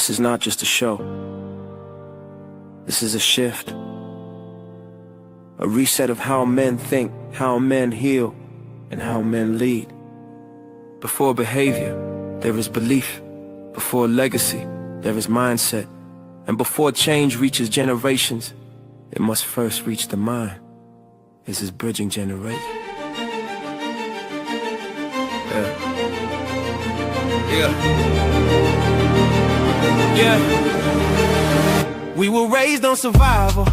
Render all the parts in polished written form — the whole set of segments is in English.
This is not just a show. This is a shift. A reset of how men think, how men heal, and how men lead. Before behavior, there is belief. Before legacy, there is mindset. And before change reaches generations, it must first reach the mind. This is bridging generation. Yeah. We were raised on survival,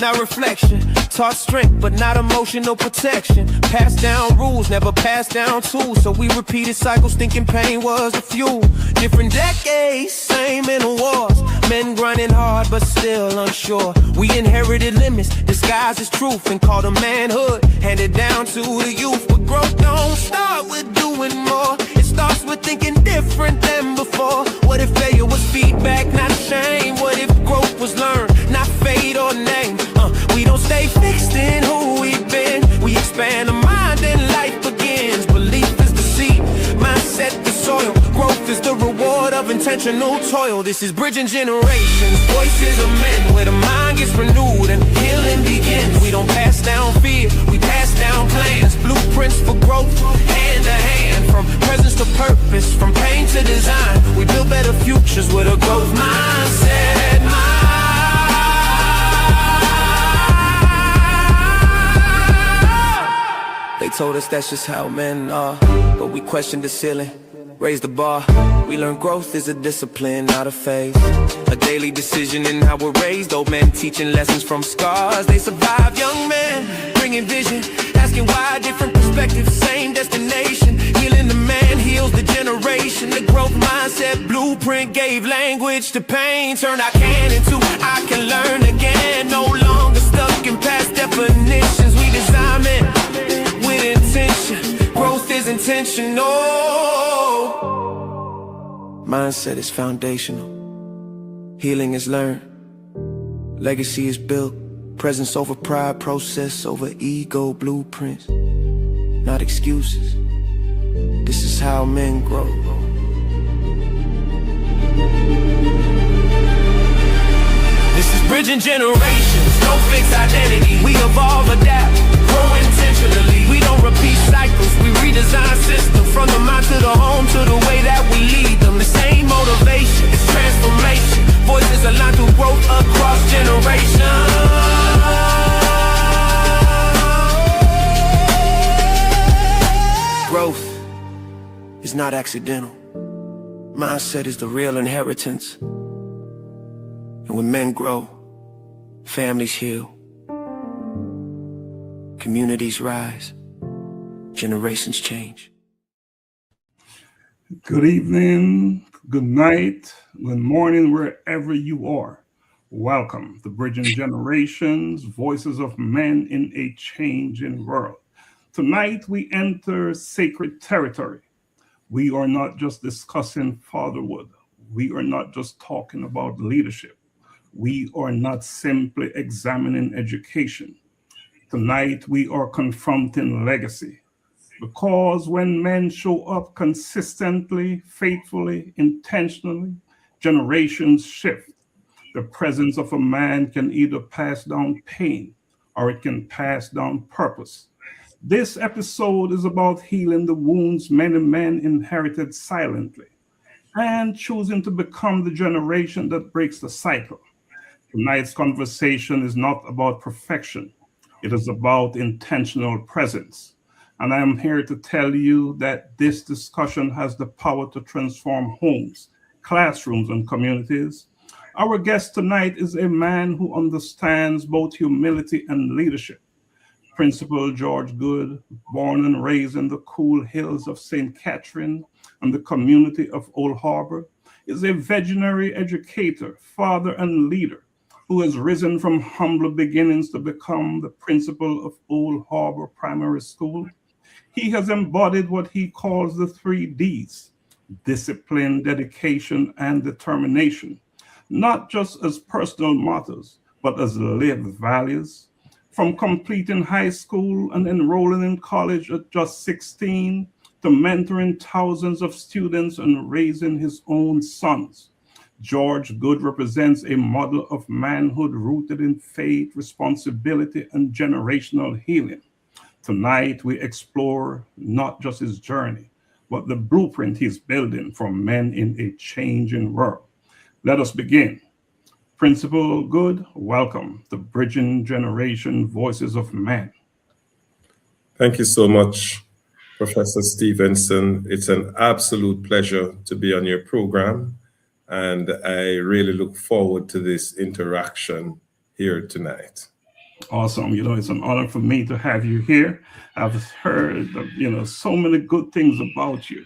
not reflection. Taught strength, but not emotional protection. Passed down rules, never passed down tools. So we repeated cycles, thinking pain was the fuel. Different decades, same mental wars. Men grinding hard, but still unsure. We inherited limits, disguised as truth, and called them manhood. Handed down to the youth. But growth don't start with doing more. It starts with thinking different than before. What if failure was feedback, not shame? What if growth was learned, not fate or name? We don't stay fixed in who we've been. We expand the mind and life begins. Belief is the seed, mindset the soil. Growth is the reward of intentional toil. This is bridging generations. Voices of men where the mind gets renewed and healing begins. We don't pass down fear, we pass down plans. Blueprints for growth, hand to hand. From presence to purpose, from pain to design. We build better futures with a growth mindset. They told us that's just how men are, but we questioned the ceiling, raised the bar. We learned growth is a discipline, not a phase. A daily decision in how we're raised. Old men teaching lessons from scars. They survive, young men bringing vision, asking why different perspectives, same destination. Healing the man heals the generation. The growth mindset blueprint gave language to pain. Turn I can into I can learn again. No longer stuck in past definitions. We design men with intention. Growth is intentional. Mindset is foundational. Healing is learned. Legacy is built. Presence over pride, process over ego, blueprints, not excuses. This is how men grow. This is bridging generations, no fixed identity. We evolve, adapt, grow intentionally. We don't repeat cycles, we redesign systems. From the mind to the home, to the way that we lead them. The same motivation, it's transformation. Voices aligned through growth across generations. Growth is not accidental. Mindset is the real inheritance. And when men grow, families heal, communities rise, generations change. Good evening, good night, good morning, wherever you are. Welcome to Bridging Generations, Voices of Men in a Changing World. Tonight we enter sacred territory. We are not just discussing fatherhood. We are not just talking about leadership. We are not simply examining education. Tonight we are confronting legacy. Because when men show up consistently, faithfully, intentionally, generations shift. The presence of a man can either pass down pain or it can pass down purpose. This episode is about healing the wounds many men inherited silently and choosing to become the generation that breaks the cycle. Tonight's conversation is not about perfection. It is about intentional presence. And I am here to tell you that this discussion has the power to transform homes, classrooms, and communities. Our guest tonight is a man who understands both humility and leadership. Principal George Goode, born and raised in the cool hills of St. Catherine and the community of Old Harbour, is a visionary educator, father, and leader who has risen from humble beginnings to become the principal of Old Harbour Primary School. He has embodied what he calls the 3 Ds: discipline, dedication, and determination, not just as personal mottos, but as lived values. From completing high school and enrolling in college at just 16, to mentoring thousands of students and raising his own sons. George Goode represents a model of manhood rooted in faith, responsibility, and generational healing. Tonight, we explore not just his journey, but the blueprint he's building for men in a changing world. Let us begin. Principal Goode, welcome to Bridging Generation Voices of Men. Thank you so much, Professor Stephenson. It's an absolute pleasure to be on your program, and I really look forward to this interaction here tonight. Awesome. It's an honor for me to have you here. I've heard, so many good things about you.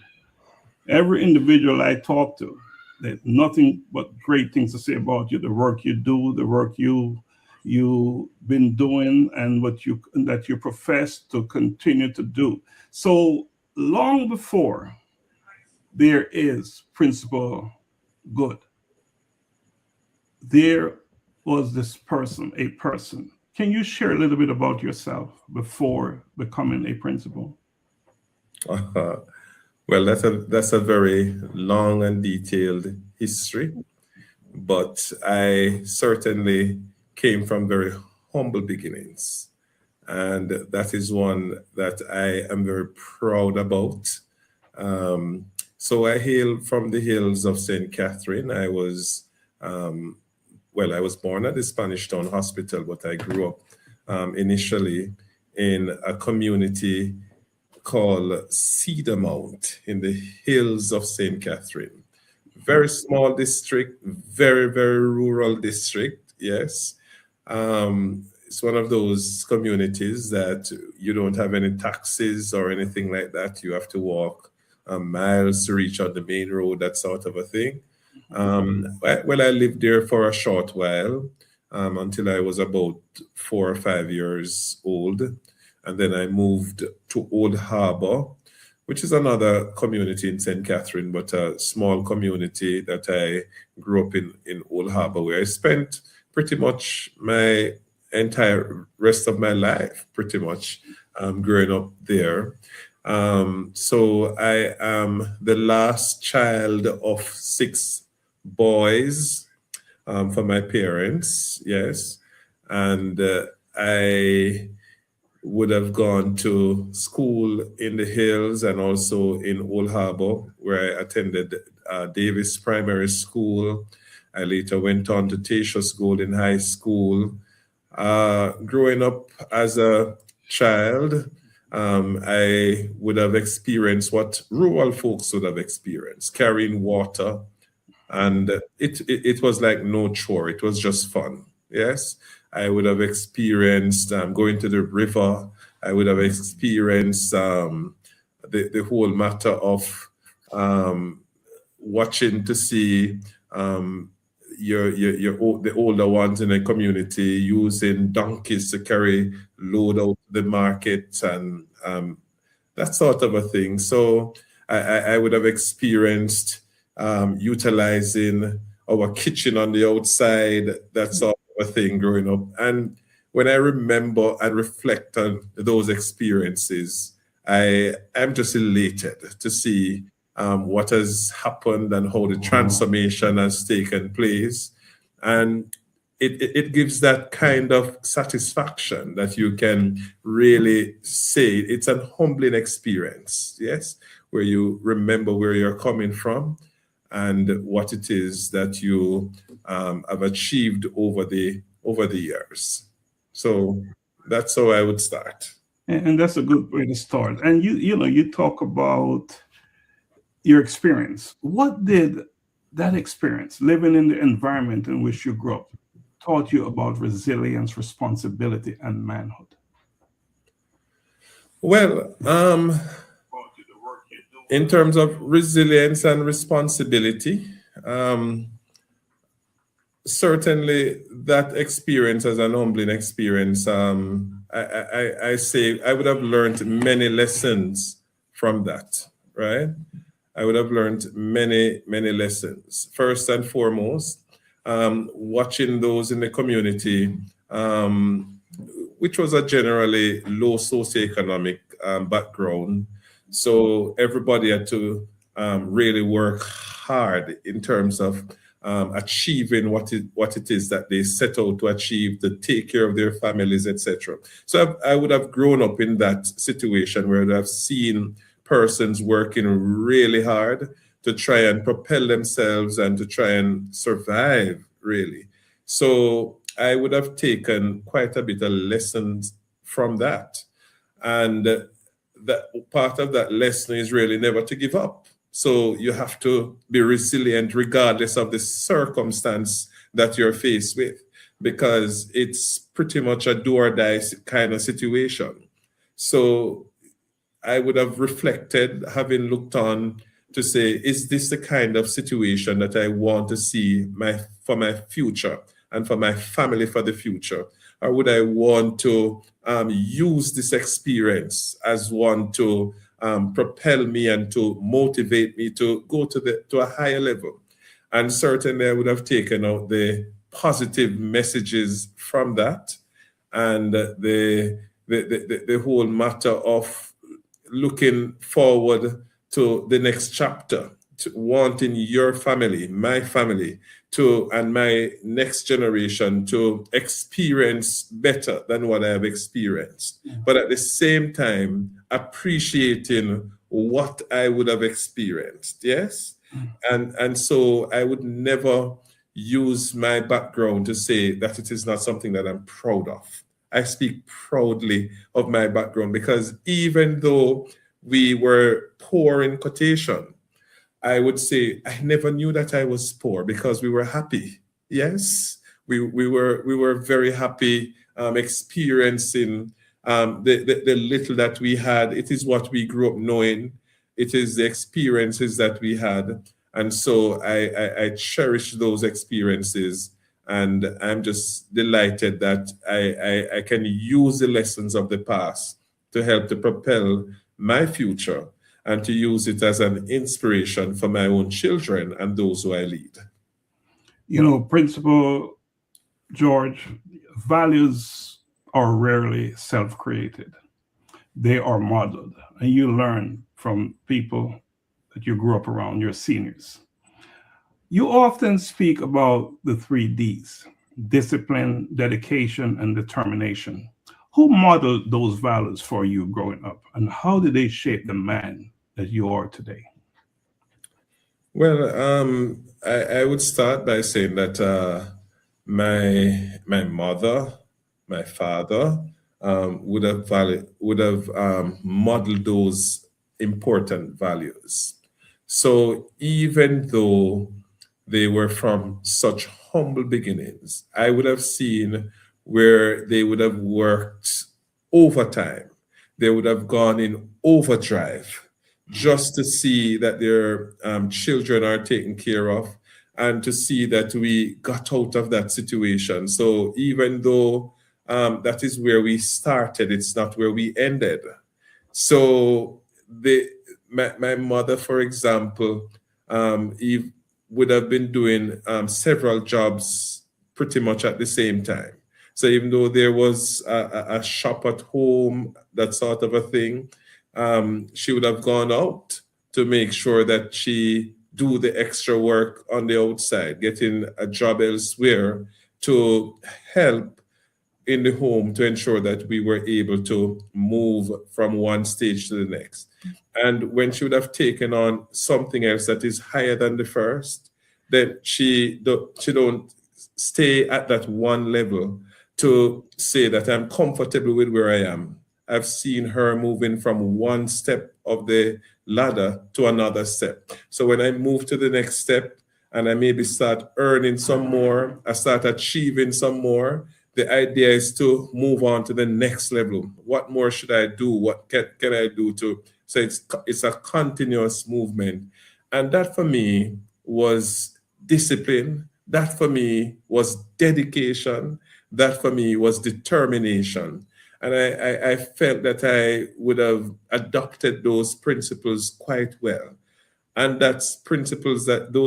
Every individual I talk to, there's nothing but great things to say about you, the work you do, the work you've been doing, and that you profess to continue to do. So long before there is Principal Goode, there was this person, a person. Can you share a little bit about yourself before becoming a principal? Well, that's a very long and detailed history, but I certainly came from very humble beginnings, and that is one that I am very proud about. So I hail from the hills of St. Catherine. I was born at the Spanish Town Hospital, but I grew up initially in a community called Cedar Mount in the hills of St. Catherine. Very small district, very, very rural district, yes. It's one of those communities that you don't have any taxis or anything like that. You have to walk miles to reach on the main road, that sort of a thing. Well, I lived there for a short while until I was about 4 or 5 years old. And then I moved to Old Harbour, which is another community in St. Catherine, but a small community that I grew up in Old Harbour, where I spent pretty much my entire rest of my life, pretty much growing up there. So I am the last child of 6 boys for my parents, yes. And I would have gone to school in the hills and also in Old Harbour, where I attended Davis Primary School. I later went on to Tatius Golden High School. Growing up as a child, I would have experienced what rural folks would have experienced, carrying water. And it was like no chore. It was just fun. Yes. I would have experienced going to the river. I would have experienced the whole matter of watching to see the older ones in the community using donkeys to carry load out to the market and that sort of a thing. So I would have experienced utilizing our kitchen on the outside, that sort of a thing growing up. And when I remember and reflect on those experiences, I am just elated to see what has happened and how the transformation has taken place. And it gives that kind of satisfaction that you can really say it's a humbling experience, yes, where you remember where you're coming from and what it is that you have achieved over the years. So that's how I would start. And that's a good way to start. And you talk about your experience. What did that experience, living in the environment in which you grew up, taught you about resilience, responsibility, and manhood? Well, in terms of resilience and responsibility, certainly that experience as an humbling experience, I say I would have learned many lessons from that, right? I would have learned many, many lessons. First and foremost, watching those in the community, which was a generally low socioeconomic background. So everybody had to really work hard in terms of achieving what it is that they set out to achieve, to take care of their families, etc. So I would have grown up in that situation where I've seen persons working really hard to try and propel themselves and to try and survive, really. So I would have taken quite a bit of lessons from that. And that part of that lesson is really never to give up. So you have to be resilient regardless of the circumstance that you're faced with, because it's pretty much a do or die kind of situation. So I would have reflected, having looked on, to say, is this the kind of situation that I want to see for my future and for my family for the future? Or would I want to use this experience as one to propel me and to motivate me to go to a higher level? And certainly I would have taken out the positive messages from that, and the whole matter of looking forward to the next chapter, to wanting your family, my family, and my next generation to experience better than what I have experienced. But at the same time, appreciating what I would have experienced. Yes. And so I would never use my background to say that it is not something that I'm proud of. I speak proudly of my background, because even though we were poor in quotation, I would say I never knew that I was poor, because we were happy. Yes, we were very happy experiencing the little that we had. It is what we grew up knowing. It is the experiences that we had. And so I cherish those experiences. And I'm just delighted that I can use the lessons of the past to help to propel my future, and to use it as an inspiration for my own children and those who I lead. You know, Principal George, values are rarely self-created. They are modeled, and you learn from people that you grew up around, your seniors. You often speak about the 3Ds: discipline, dedication, and determination. Who modeled those values for you growing up, and how did they shape the man that you are today? Well, I would start by saying that my mother, my father, would have modeled those important values. So even though they were from such humble beginnings, I would have seen where they would have worked overtime. They would have gone in overdrive just to see that their children are taken care of, and to see that we got out of that situation. So even though that is where we started, it's not where we ended. So my mother, for example, would have been doing several jobs pretty much at the same time. So even though there was a shop at home, that sort of a thing, she would have gone out to make sure that she do the extra work on the outside, getting a job elsewhere to help in the home to ensure that we were able to move from one stage to the next. And when she would have taken on something else that is higher than the first, then she don't stay at that one level to say that I'm comfortable with where I am. I've seen her moving from one step of the ladder to another step. So when I move to the next step and I maybe start earning some more, I start achieving some more, the idea is to move on to the next level. What more should I do? What can I do to? So it's a continuous movement. And that for me was discipline. That for me was dedication. That for me was determination. And I felt that I would have adopted those principles quite well. And those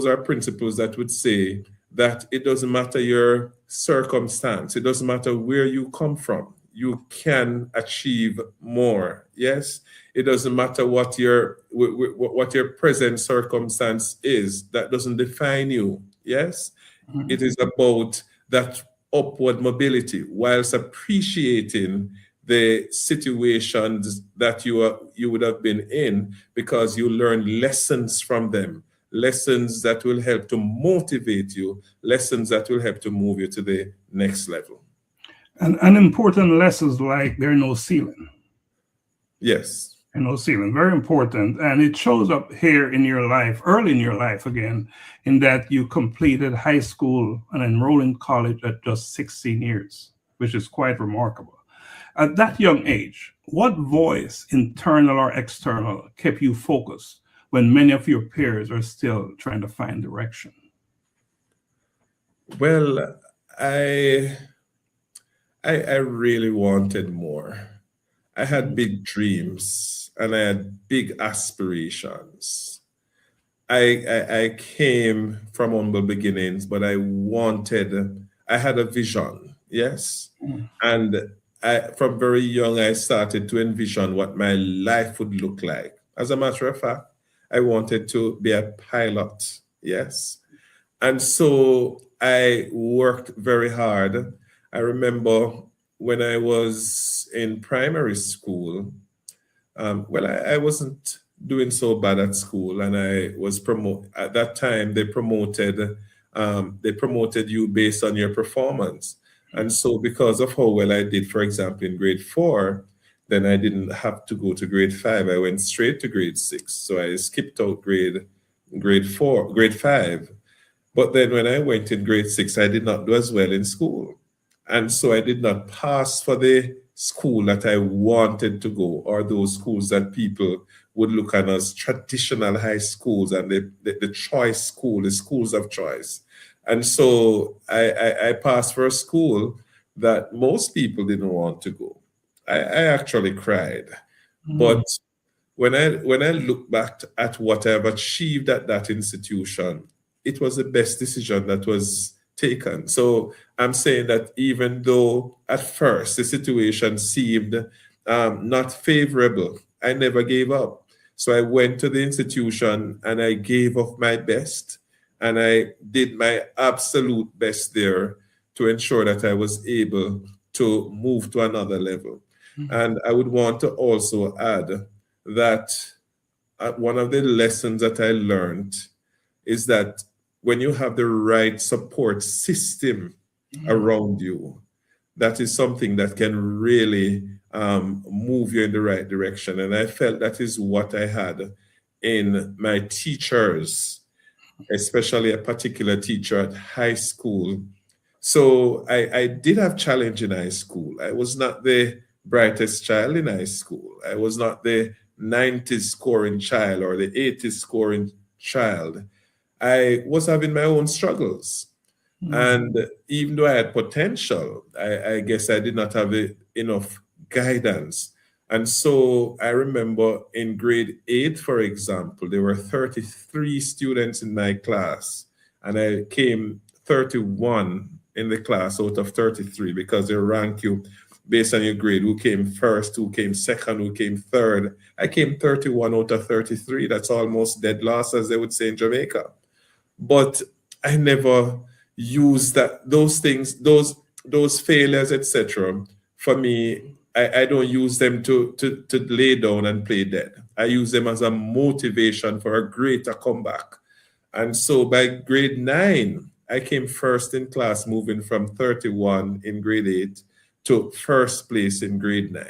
are principles that would say that it doesn't matter your circumstance, it doesn't matter where you come from, you can achieve more. Yes, it doesn't matter what your present circumstance is, that doesn't define you. Yes, it is about that upward mobility whilst appreciating the situations that you would have been in, because you learn lessons from them, lessons that will help to motivate you, lessons that will help to move you to the next level. And important lessons like there are no ceiling. Yes. And no ceiling, very important. And it shows up here in your life, early in your life again, in that you completed high school and enrolled in college at just 16 years, which is quite remarkable. At that young age, what voice, internal or external, kept you focused when many of your peers are still trying to find direction? Well, I really wanted more. I had big dreams and I had big aspirations. I came from humble beginnings, but I had a vision, yes. And from very young, I started to envision what my life would look like. As a matter of fact, I wanted to be a pilot, yes. And so I worked very hard. I remember when I was in primary school, I wasn't doing so bad at school, and I was promoted. At that time, they promoted you based on your performance. And so because of how well I did, for example, in grade 4, then I didn't have to go to grade 5. I went straight to grade 6. So I skipped out grade 5. But then when I went in grade 6, I did not do as well in school. And so I did not pass for the school that I wanted to go, or those schools that people would look at as traditional high schools and the choice school, the schools of choice. And so I passed for a school that most people didn't want to go. I actually cried. But when I look back at what I've achieved at that institution, it was the best decision that was taken. So I'm saying that even though at first the situation seemed not favorable, I never gave up. So I went to the institution and I gave of my best, and I did my absolute best there to ensure that I was able to move to another level. And I would want to also add that one of the lessons that I learned is that when you have the right support system around you, that is something that can really move you in the right direction. And I felt that is what I had in my teachers, especially a particular teacher at high school. So I did have challenge in high school. I was not the brightest child in high school. I was not the 90s scoring child or the 80s scoring child. I was having my own struggles. And even though I had potential, I guess I did not have enough guidance. And so I remember in grade 8, for example, there were 33 students in my class, and I came 31 in the class out of 33, because they rank you based on your grade, who came first, who came second, who came third. I came 31 out of 33. That's almost dead last, as they would say in Jamaica. But I never used those things, those failures, etc. For me, I don't use them to lay down and play dead. I use them as a motivation for a greater comeback. And so by grade 9, I came first in class, moving from 31 in grade 8 to first place in grade 9.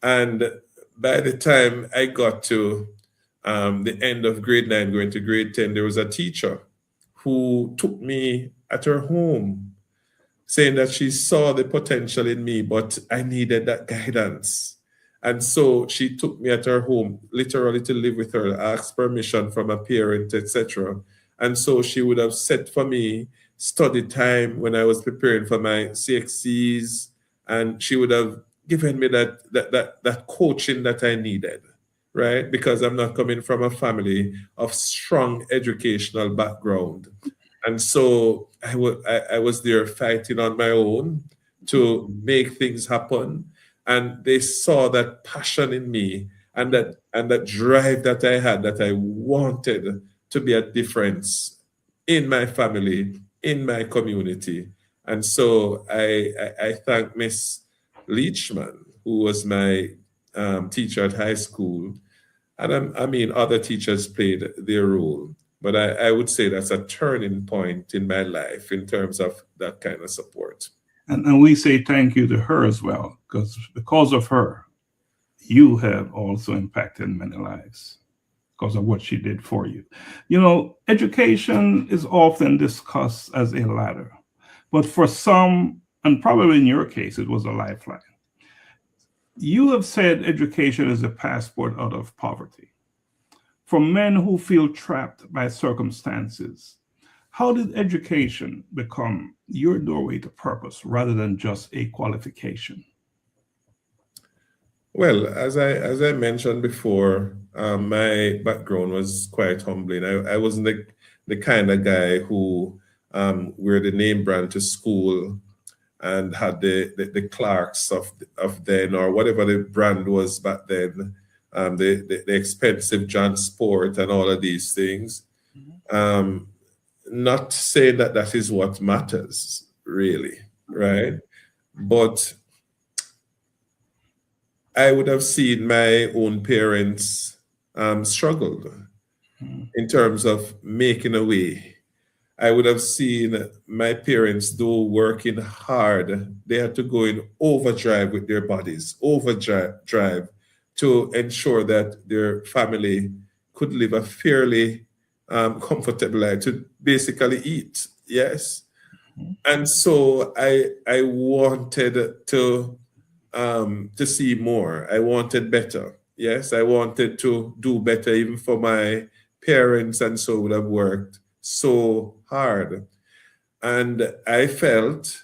And by the time I got to the end of grade 9, going to grade 10, there was a teacher who took me at her home, saying that she saw the potential in me, but I needed that guidance. And so she took me at her home, literally to live with her, asked permission from a parent, etc. And so she would have set for me study time when I was preparing for my CXCs, and she would have given me that coaching that I needed, right? Because I'm not coming from a family of strong educational background. And so I was there fighting on my own to make things happen. And they saw that passion in me and that drive that I had, that I wanted to be a difference in my family, in my community. And so I thank Miss Leachman, who was my teacher at high school. And I mean, other teachers played their role. But I would say that's a turning point in my life in terms of that kind of support. And we say thank you to her as well, because of her, you have also impacted many lives because of what she did for you. You know, education is often discussed as a ladder, but for some, and probably in your case, it was a lifeline. You have said education is a passport out of poverty. For men who feel trapped by circumstances, how did education become your doorway to purpose rather than just a qualification? Well, as I mentioned before, my background was quite humbling. I wasn't the kind of guy who wear the name brand to school and had the Clarks of then, or whatever the brand was back then, the expensive John Sport and all of these things. Not saying that that is what matters, really, right? But I would have seen my own parents struggled in terms of making a way. I would have seen my parents, though working hard, they had to go in overdrive with their bodies, overdrive to ensure that their family could live a fairly comfortable life, to basically eat. Yes. And so I wanted to see more. I wanted better. Yes, I wanted to do better even for my parents, and so would have worked so hard. And I felt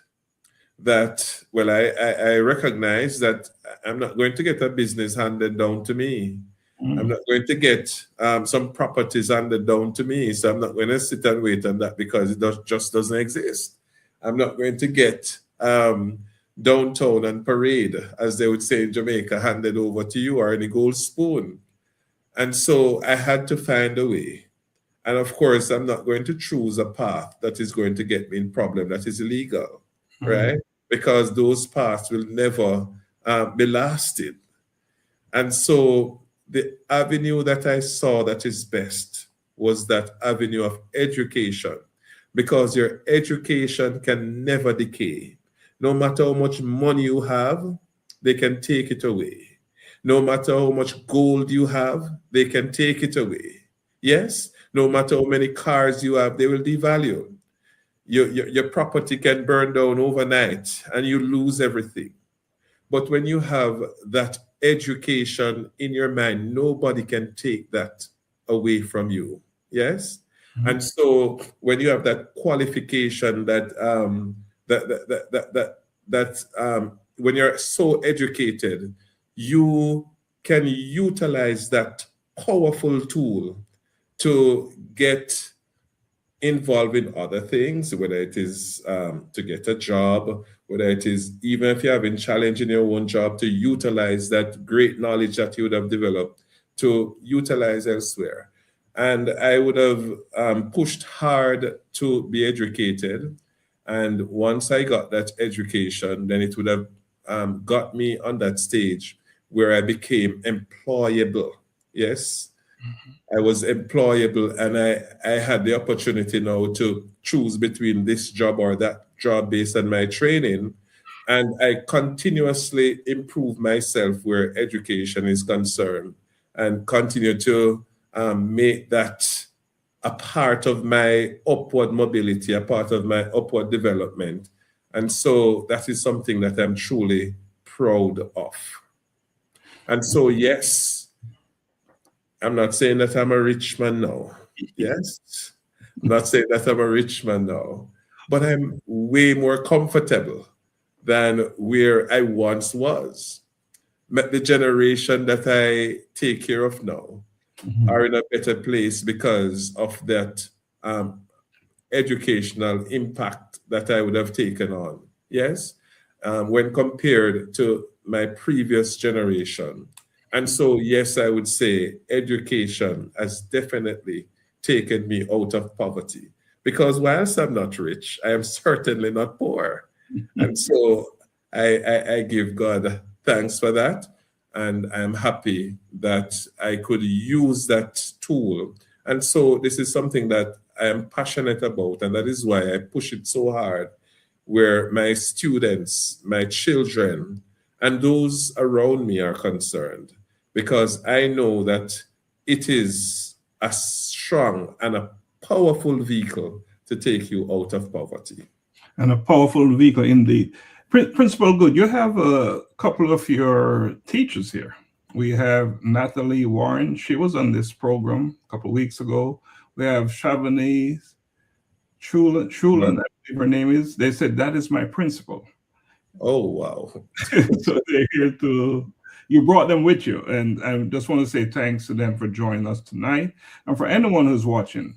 that, well, I recognize that I'm not going to get a business handed down to me. I'm not going to get some properties handed down to me. So I'm not going to sit and wait on that because it just doesn't exist. I'm not going to get downtown and parade, as they would say in Jamaica, handed over to you, or any gold spoon. And so I had to find a way. And of course, I'm not going to choose a path that is going to get me in problem that is illegal, right? Because those paths will never be lasting. And so the avenue that I saw that is best was that avenue of education, because your education can never decay. No matter how much money you have, they can take it away. No matter how much gold you have, they can take it away. Yes? No matter how many cars you have, they will devalue. Your property can burn down overnight and you lose everything. But when you have that education in your mind, nobody can take that away from you. Yes? And so when you have that qualification when you're so educated, you can utilize that powerful tool to get involved in other things, whether it is to get a job, whether it is, even if you're having challenge in your own job, to utilize that great knowledge that you would have developed to utilize elsewhere. And I would have pushed hard to be educated. And once I got that education, then it would have got me on that stage where I became employable. Yes, I was employable, and I had the opportunity now to choose between this job or that job based on my training. And I continuously improve myself where education is concerned, and continue to make that a part of my upward mobility, a part of my upward development. And so that is something that I'm truly proud of. And so, yes, I'm not saying that I'm a rich man now. Yes, I'm not saying that I'm a rich man now, but I'm way more comfortable than where I once was. The generation that I take care of now are in a better place because of that educational impact that I would have taken on. Yes, when compared to my previous generation. And so, yes, I would say education has definitely taken me out of poverty. because whilst I'm not rich, I am certainly not poor. And so I give God thanks for that. And I'm happy that I could use that tool. And so this is something that I am passionate about. And that is why I push it so hard, where my students, my children, and those around me are concerned, because I know that it is a strong and a powerful vehicle to take you out of poverty. And a powerful vehicle indeed. Principal Goode, you have a couple of your teachers here. We have Natalie Warren. She was on this program a couple of weeks ago. We have Shavani Chulin, I believe her name is. They said, that is my principal. Oh, wow. So they're here you brought them with you. And I just want to say thanks to them for joining us tonight. And for anyone who's watching,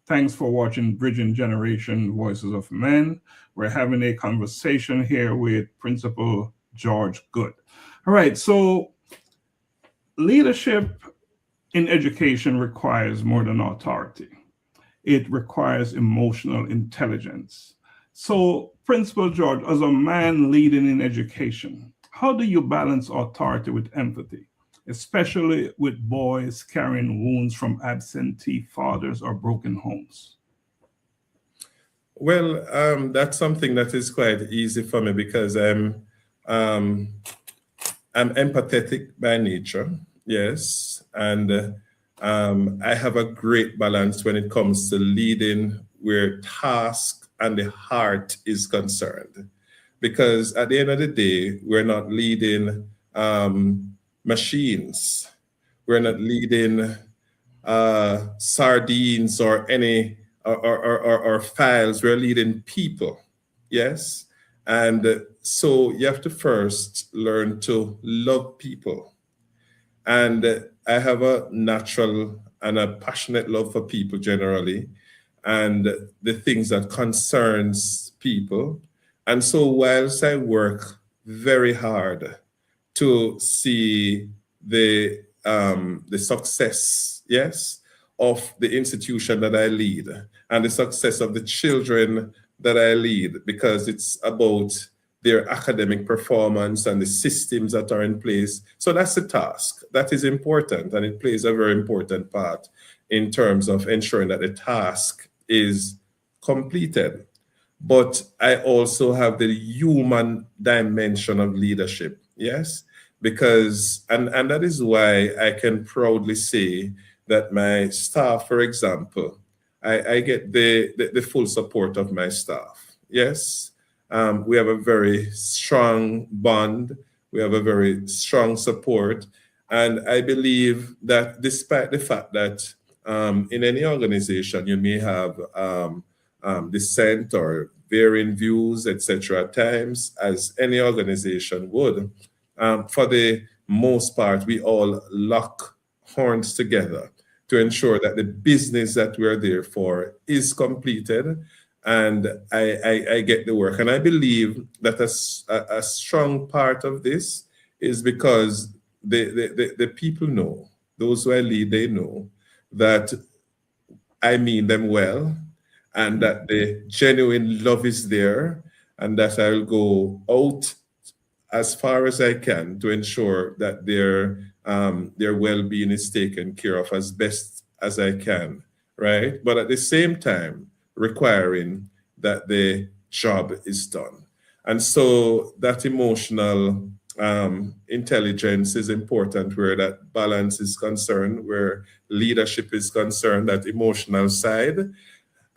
thanks for watching Bridging Generation Voices of Men. We're having a conversation here with Principal George Goode. All right, so leadership in education requires more than authority. It requires emotional intelligence. So, Principal George, as a man leading in education, how do you balance authority with empathy, especially with boys carrying wounds from absentee fathers or broken homes? Well, that's something that is quite easy for me, because I'm empathetic by nature, yes, and I have a great balance when it comes to leading where task and the heart is concerned. Because at the end of the day, we're not leading machines. We're not leading sardines or any or files. We're leading people. Yes. And so you have to first learn to love people. And I have a natural and a passionate love for people generally, and the things that concerns people. And so whilst I work very hard to see the success, yes, of the institution that I lead, and the success of the children that I lead, because it's about their academic performance and the systems that are in place. So that's the task. That is important, and it plays a very important part in terms of ensuring that the task is completed. But I also have the human dimension of leadership, yes? Because, and that is why I can proudly say that my staff, for example, I get the full support of my staff, yes? We have a very strong bond. We have a very strong support. And I believe that despite the fact that in any organization, you may have dissent or varying views, etc. at times, as any organization would, for the most part, we all lock horns together to ensure that the business that we're there for is completed, and I get the work. And I believe that a strong part of this is because the people know, those who I lead, they know that I mean them well, and that the genuine love is there, and that I'll go out as far as I can to ensure that their well-being is taken care of as best as I can, right? But at the same time, requiring that the job is done. And so that emotional intelligence is important where that balance is concerned, where leadership is concerned, that emotional side.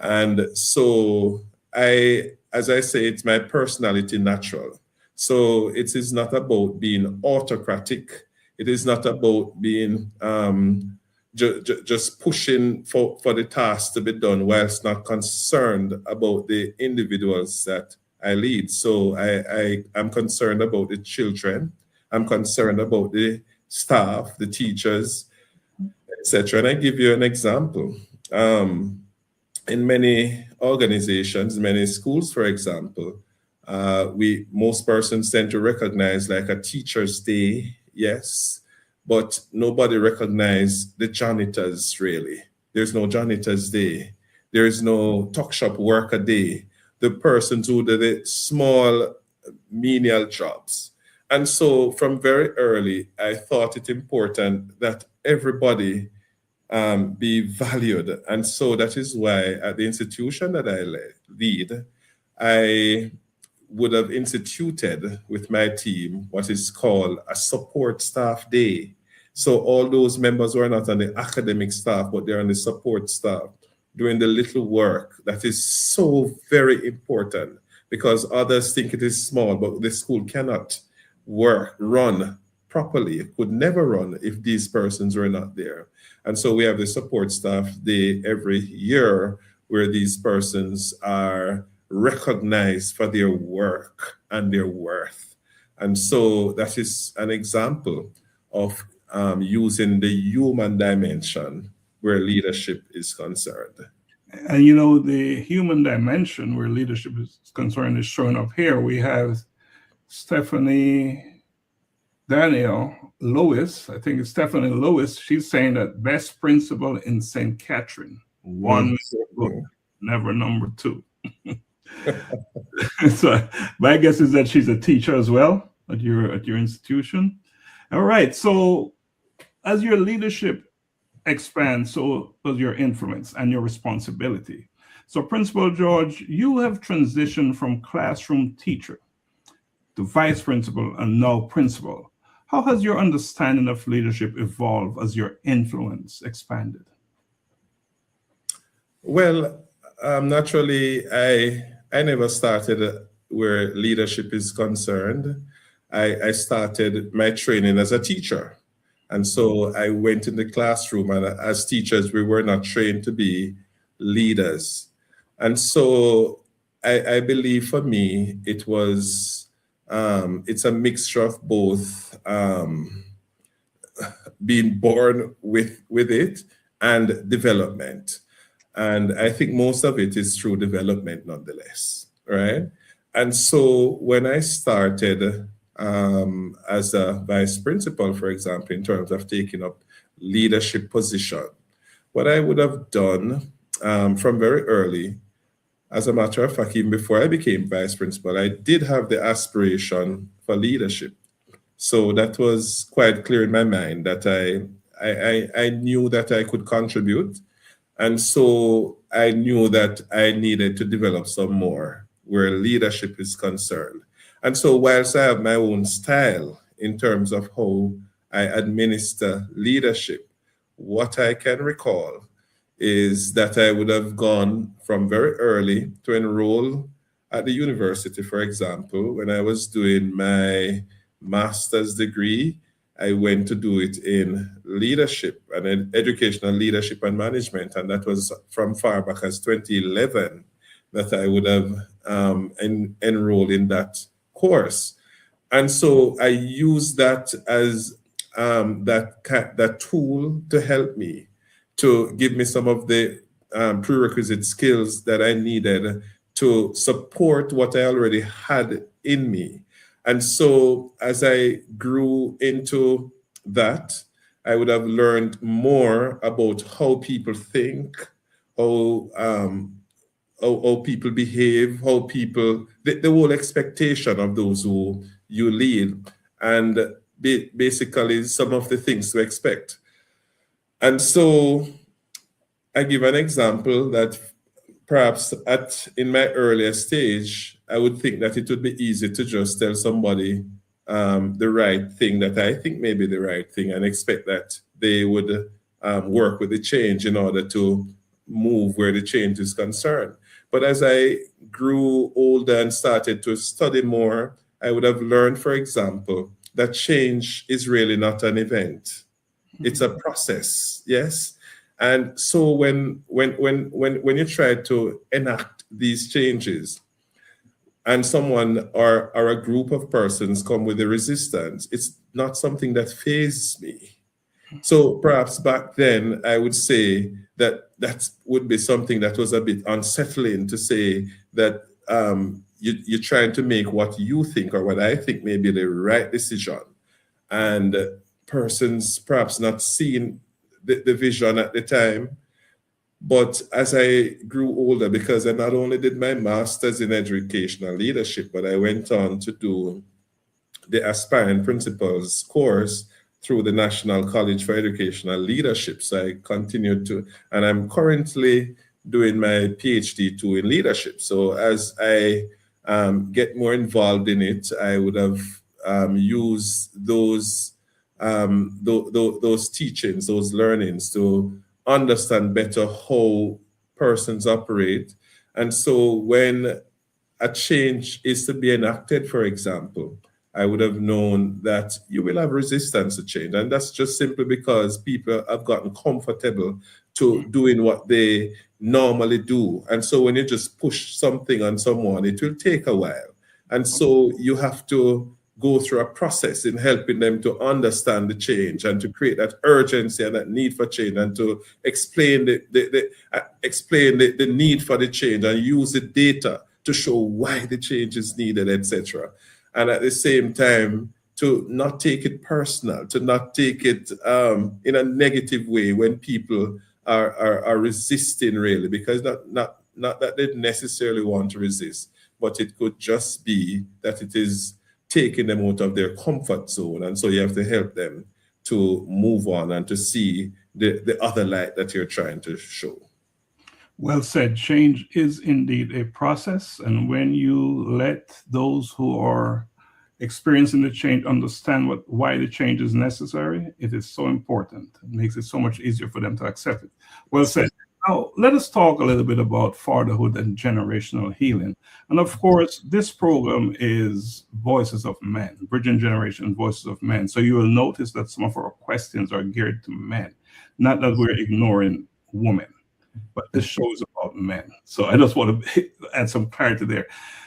And so as I say, it's my personality natural. So it is not about being autocratic. It is not about being just pushing for the task to be done whilst not concerned about the individuals that I lead. So I am concerned about the children. I'm concerned about the staff, the teachers, etc. And I give you an example. In many organizations, many schools, for example, most persons tend to recognize like a Teacher's Day, yes, but nobody recognize the janitors really. There's no Janitor's Day. There is no tuck shop work a day. The persons who did the small menial jobs. And so from very early, I thought it important that everybody be valued. And so that is why at the institution that I lead, I would have instituted with my team what is called a support staff day. So all those members who are not on the academic staff, but they're on the support staff, doing the little work that is so very important, because others think it is small, but the school cannot run properly. It could never run if these persons were not there. And so we have the support staff day every year where these persons are recognized for their work and their worth. And so that is an example of using the human dimension where leadership is concerned. And you know, the human dimension where leadership is concerned is showing up here. We have Stephanie Daniel Lewis, I think it's Stephanie Lewis. She's saying that best principal in St. Catherine, one book, never number two. So my guess is that she's a teacher as well at your institution. All right. So as your leadership expands, so does your influence and your responsibility. So Principal George, you have transitioned from classroom teacher to vice principal and now principal. How has your understanding of leadership evolved as your influence expanded? Well, naturally, I never started where leadership is concerned. I started my training as a teacher. And so I went in the classroom, and as teachers, we were not trained to be leaders. And so I believe for me, it was, it's a mixture of both being born with it and development. And I think most of it is through development nonetheless, right? And so when I started as a vice principal, for example, in terms of taking up leadership position, what I would have done from very early, as a matter of fact, even before I became vice principal, I did have the aspiration for leadership. So that was quite clear in my mind that I knew that I could contribute. And so I knew that I needed to develop some more where leadership is concerned. And so whilst I have my own style in terms of how I administer leadership, what I can recall is that I would have gone from very early to enroll at the university. For example, when I was doing my master's degree, I went to do it in leadership and educational leadership and management. And that was from far back as 2011 that I would have enrolled in that course. And so I used that as that tool to help me, to give me some of the prerequisite skills that I needed to support what I already had in me. And so as I grew into that, I would have learned more about how people think, how people behave, how people, the whole expectation of those who you lead, and basically some of the things to expect. And so I give an example that perhaps in my earlier stage, I would think that it would be easy to just tell somebody the right thing that I think may be the right thing and expect that they would work with the change in order to move where the change is concerned. But as I grew older and started to study more, I would have learned, for example, that change is really not an event. It's a process, yes? And so when you try to enact these changes and someone or a group of persons come with a resistance, it's not something that phases me. So perhaps back then I would say that would be something that was a bit unsettling, to say that you're trying to make what you think or what I think may be the right decision, and persons perhaps not seeing the vision at the time. But as I grew older, because I not only did my master's in educational leadership, but I went on to do the aspiring principals course through the National College for Educational Leadership. So I continued to, and I'm currently doing my PhD too in leadership. So as I get more involved in it, I would have used those teachings, those learnings to understand better how persons operate. And so when a change is to be enacted, for example, I would have known that you will have resistance to change. And that's just simply because people have gotten comfortable to doing what they normally do. And so when you just push something on someone, it will take a while. And so you have to go through a process in helping them to understand the change and to create that urgency and that need for change, and to explain explain the need for the change and use the data to show why the change is needed, etc. And at the same time, to not take it personal, to not take it in a negative way when people are resisting, really, because not that they necessarily want to resist, but it could just be that it is taking them out of their comfort zone. And so you have to help them to move on and to see the other light that you're trying to show. Well said. Change is indeed a process. And when you let those who are experiencing the change understand why the change is necessary, it is so important. It makes it so much easier for them to accept it. Well said. Now, let us talk a little bit about fatherhood and generational healing. And of course, this program is Voices of Men, Bridging Generation Voices of Men. So you will notice that some of our questions are geared to men, not that we're ignoring women, but this show is about men. So I just want to add some clarity there.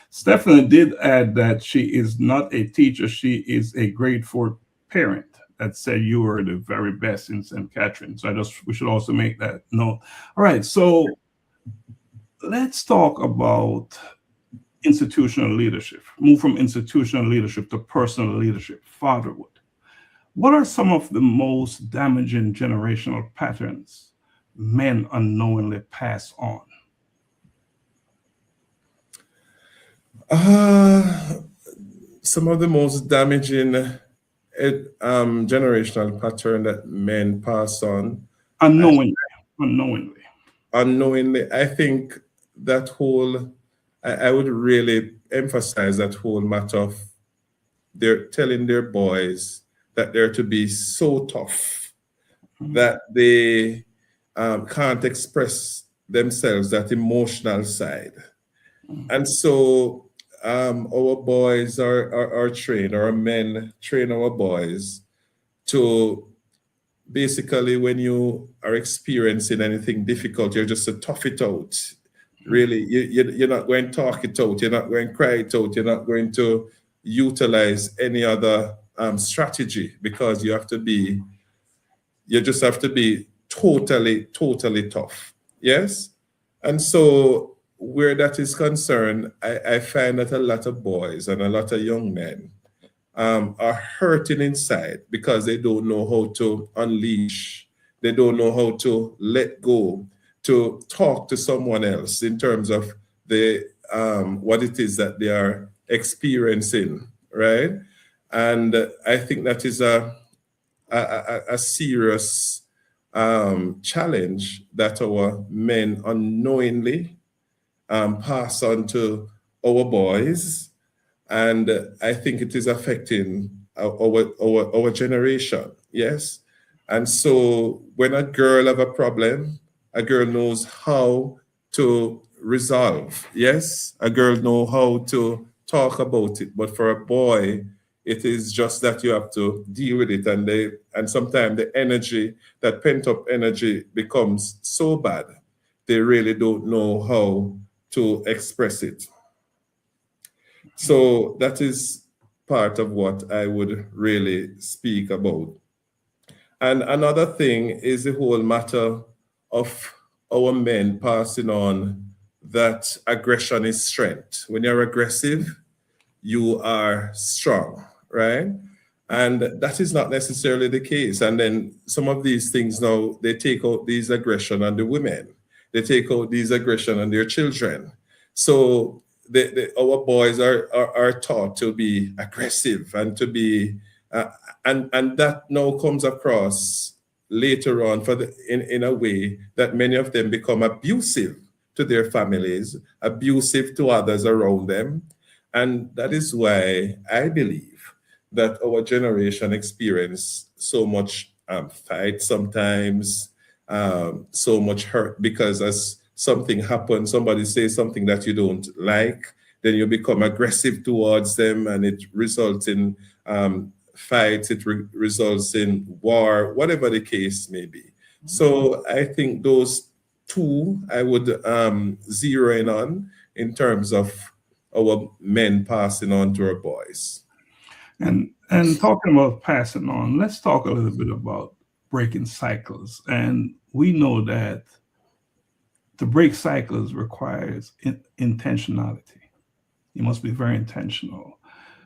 Stephanie did add that she is not a teacher. She is a grade 4 parent that said you were the very best in St. Catherine. So we should also make that note. All right, so let's talk about institutional leadership. Move from institutional leadership to personal leadership, fatherhood. What are some of the most damaging generational patterns men unknowingly pass on? Some of the most damaging generational pattern that men pass on Unknowingly. I think that whole, I would really emphasize that whole matter of they're telling their boys that they're to be so tough that they can't express themselves, that emotional side. And so our boys are trained, our men train our boys to basically, when you are experiencing anything difficult, you're just to tough it out. Really, you're not going to talk it out, you're not going to cry it out, you're not going to utilize any other strategy, because you just have to be totally tough. Yes? And so where that is concerned, I find that a lot of boys and a lot of young men are hurting inside because they don't know how to unleash, they don't know how to let go, to talk to someone else in terms of the what it is that they are experiencing, right? And I think that is a serious challenge that our men unknowingly pass on to our boys, and I think it is affecting our generation. Yes, and so when a girl have a problem, a girl knows how to resolve. Yes, a girl know how to talk about it, but for a boy, it is just that you have to deal with it, and sometimes the energy, that pent up energy, becomes so bad they really don't know how to express it. So that is part of what I would really speak about. And another thing is the whole matter of our men passing on that aggression is strength. When you're aggressive, you are strong, right? And that is not necessarily the case. And then some of these things now, they take out these aggression on the women. they take out these aggression on their children. So our boys are taught to be aggressive and to be, and that now comes across later on in a way that many of them become abusive to their families, abusive to others around them. And that is why I believe that our generation experienced so much fight sometimes, so much hurt, because as something happens, somebody says something that you don't like, then you become aggressive towards them, and it results in fights, it results in war, whatever the case may be. So I think those two I would zero in on in terms of our men passing on to our boys. And talking about passing on, let's talk a little bit about breaking cycles. And we know that to break cycles requires intentionality. You must be very intentional.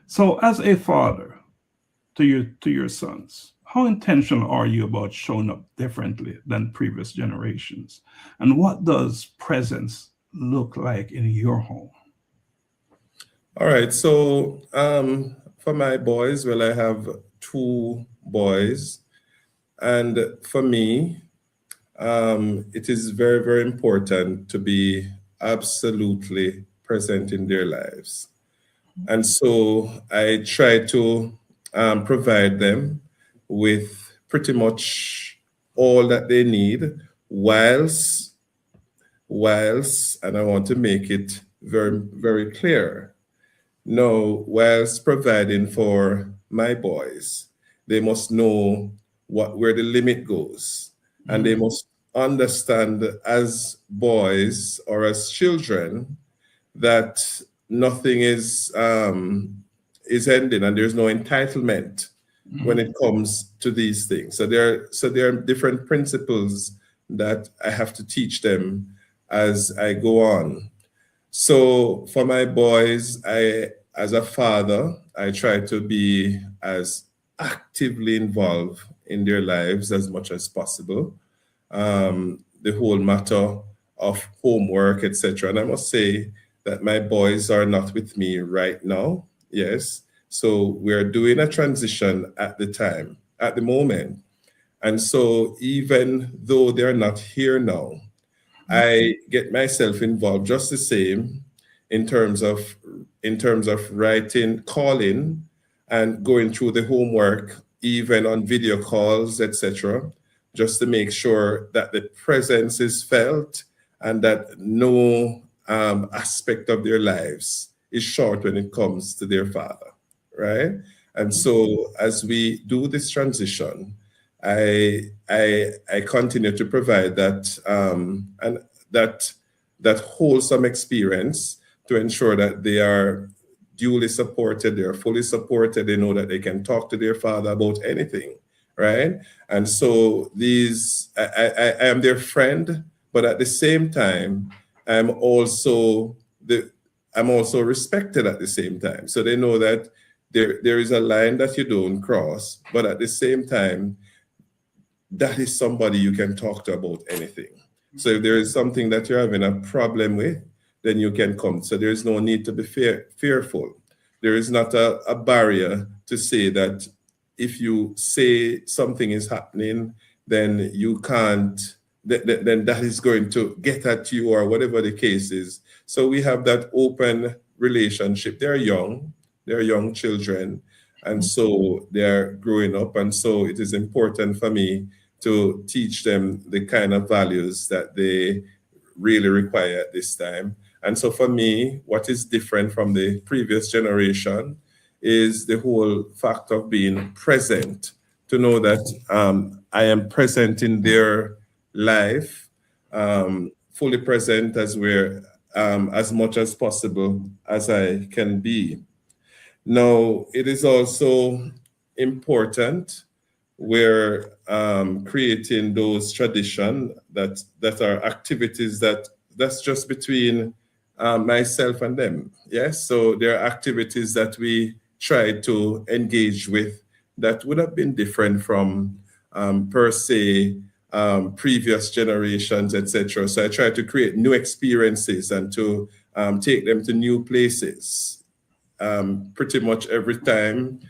So as a father to your sons, how intentional are you about showing up differently than previous generations? And what does presence look like in your home? All right. So for my boys, well, I have two boys. And for me, it is very, very important to be absolutely present in their lives. And so I try to provide them with pretty much all that they need, whilst, and I want to make it very, very clear. No, whilst providing for my boys, they must know where the limit goes. And they must understand as boys or as children that nothing is ending, and there's no entitlement when it comes to these things. So there are different principles that I have to teach them as I go on. So for my boys, as a father, I try to be as actively involved in their lives as much as possible. The whole matter of homework, etc. And I must say that my boys are not with me right now. Yes. So we're doing a transition at the moment. And so even though they're not here now, I get myself involved just the same in terms of writing, calling, and going through the homework, even on video calls, etc., just to make sure that the presence is felt and that no aspect of their lives is short when it comes to their father, right? And so as we do this transition, I continue to provide that and that wholesome experience to ensure that they are duly supported, they are fully supported, they know that they can talk to their father about anything, right? And so I am their friend, but at the same time, I'm also respected at the same time. So they know that there is a line that you don't cross, but at the same time, that is somebody you can talk to about anything. So if there is something that you're having a problem with, then you can come. So there is no need to be fearful. There is not a barrier to say that if you say something is happening, then you can't, then that is going to get at you or whatever the case is. So we have that open relationship. They're young children, and so they're growing up. And so it is important for me to teach them the kind of values that they really require at this time. And so for me, what is different from the previous generation is the whole fact of being present, to know that I am present in their life, fully present as much as possible as I can be. Now, it is also important we're creating those traditions that are activities that's just between myself and them. Yes, so there are activities that we try to engage with that would have been different from per se previous generations, etc. So I try to create new experiences and to take them to new places pretty much every time,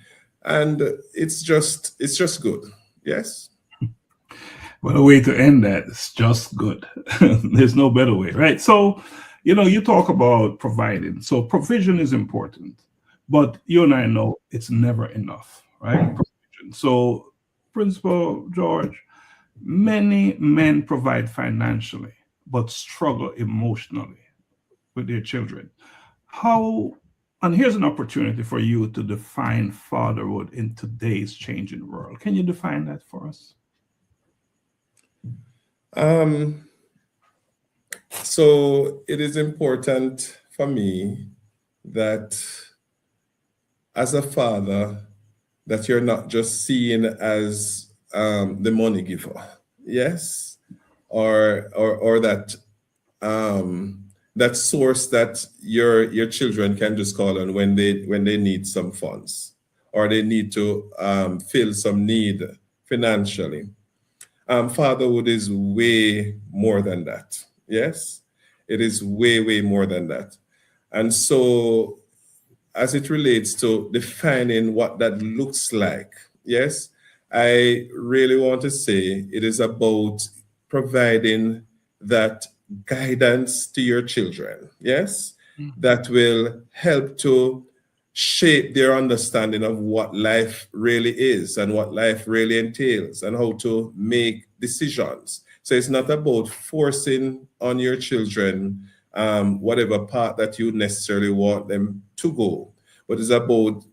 and it's just good. Yes. Well, a way to end that is just good. There's no better way, right? So, you talk about providing. So provision is important, but you and I know it's never enough, right? Provision. So, Principal George, many men provide financially, but struggle emotionally with their children. How, and here's an opportunity for you to define fatherhood in today's changing world. Can you define that for us? So it is important for me that as a father, that you're not just seen as the money giver, yes, or that that source that your children can just call on when they need some funds or they need to fill some need financially. Fatherhood is way more than that. Yes, it is way more than that. And so, as it relates to defining what that looks like, yes, I really want to say it is about providing that guidance to your children, yes, that will help to shape their understanding of what life really is and what life really entails and how to make decisions. So it's not about forcing on your children whatever path that you necessarily want them to go, but it's about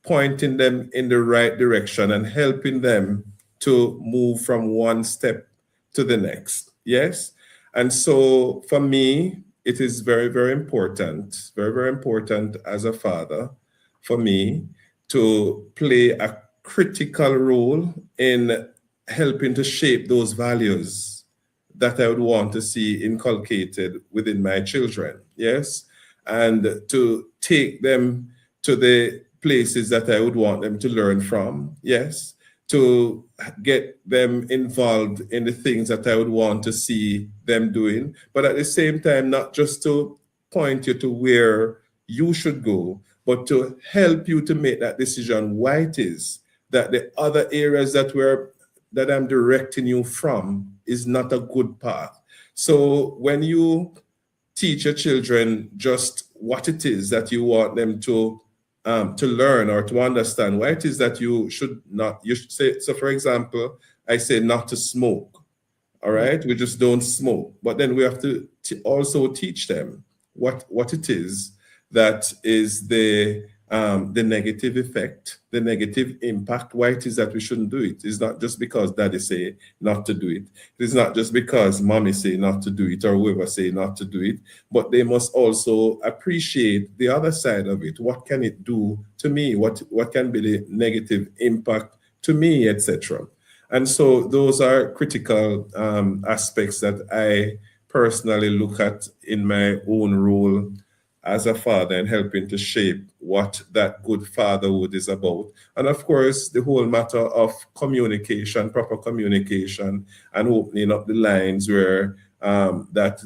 pointing them in the right direction and helping them to move from one step to the next. Yes. And so for me, it is very important, very important as a father for me to play a critical role in helping to shape those values that I would want to see inculcated within my children, yes, and to take them to the places that I would want them to learn from, yes, to get them involved in the things that I would want to see them doing, but at the same time, not just to point you to where you should go, but to help you to make that decision why it is that the other areas that I'm directing you from is not a good path. So when you teach your children just what it is that you want them to learn or to understand, why it is that you should say, so for example, I say not to smoke, all right? We just don't smoke. But then we have to also teach them what it is that is the negative effect, the negative impact, why it is that we shouldn't do it. It's not just because daddy say not to do it. It's not just because mommy say not to do it or whoever say not to do it, but they must also appreciate the other side of it. What can it do to me? What can be the negative impact to me, etc. And so those are critical aspects that I personally look at in my own role as a father and helping to shape what that good fatherhood is about. And of course, the whole matter of communication, proper communication, and opening up the lines where that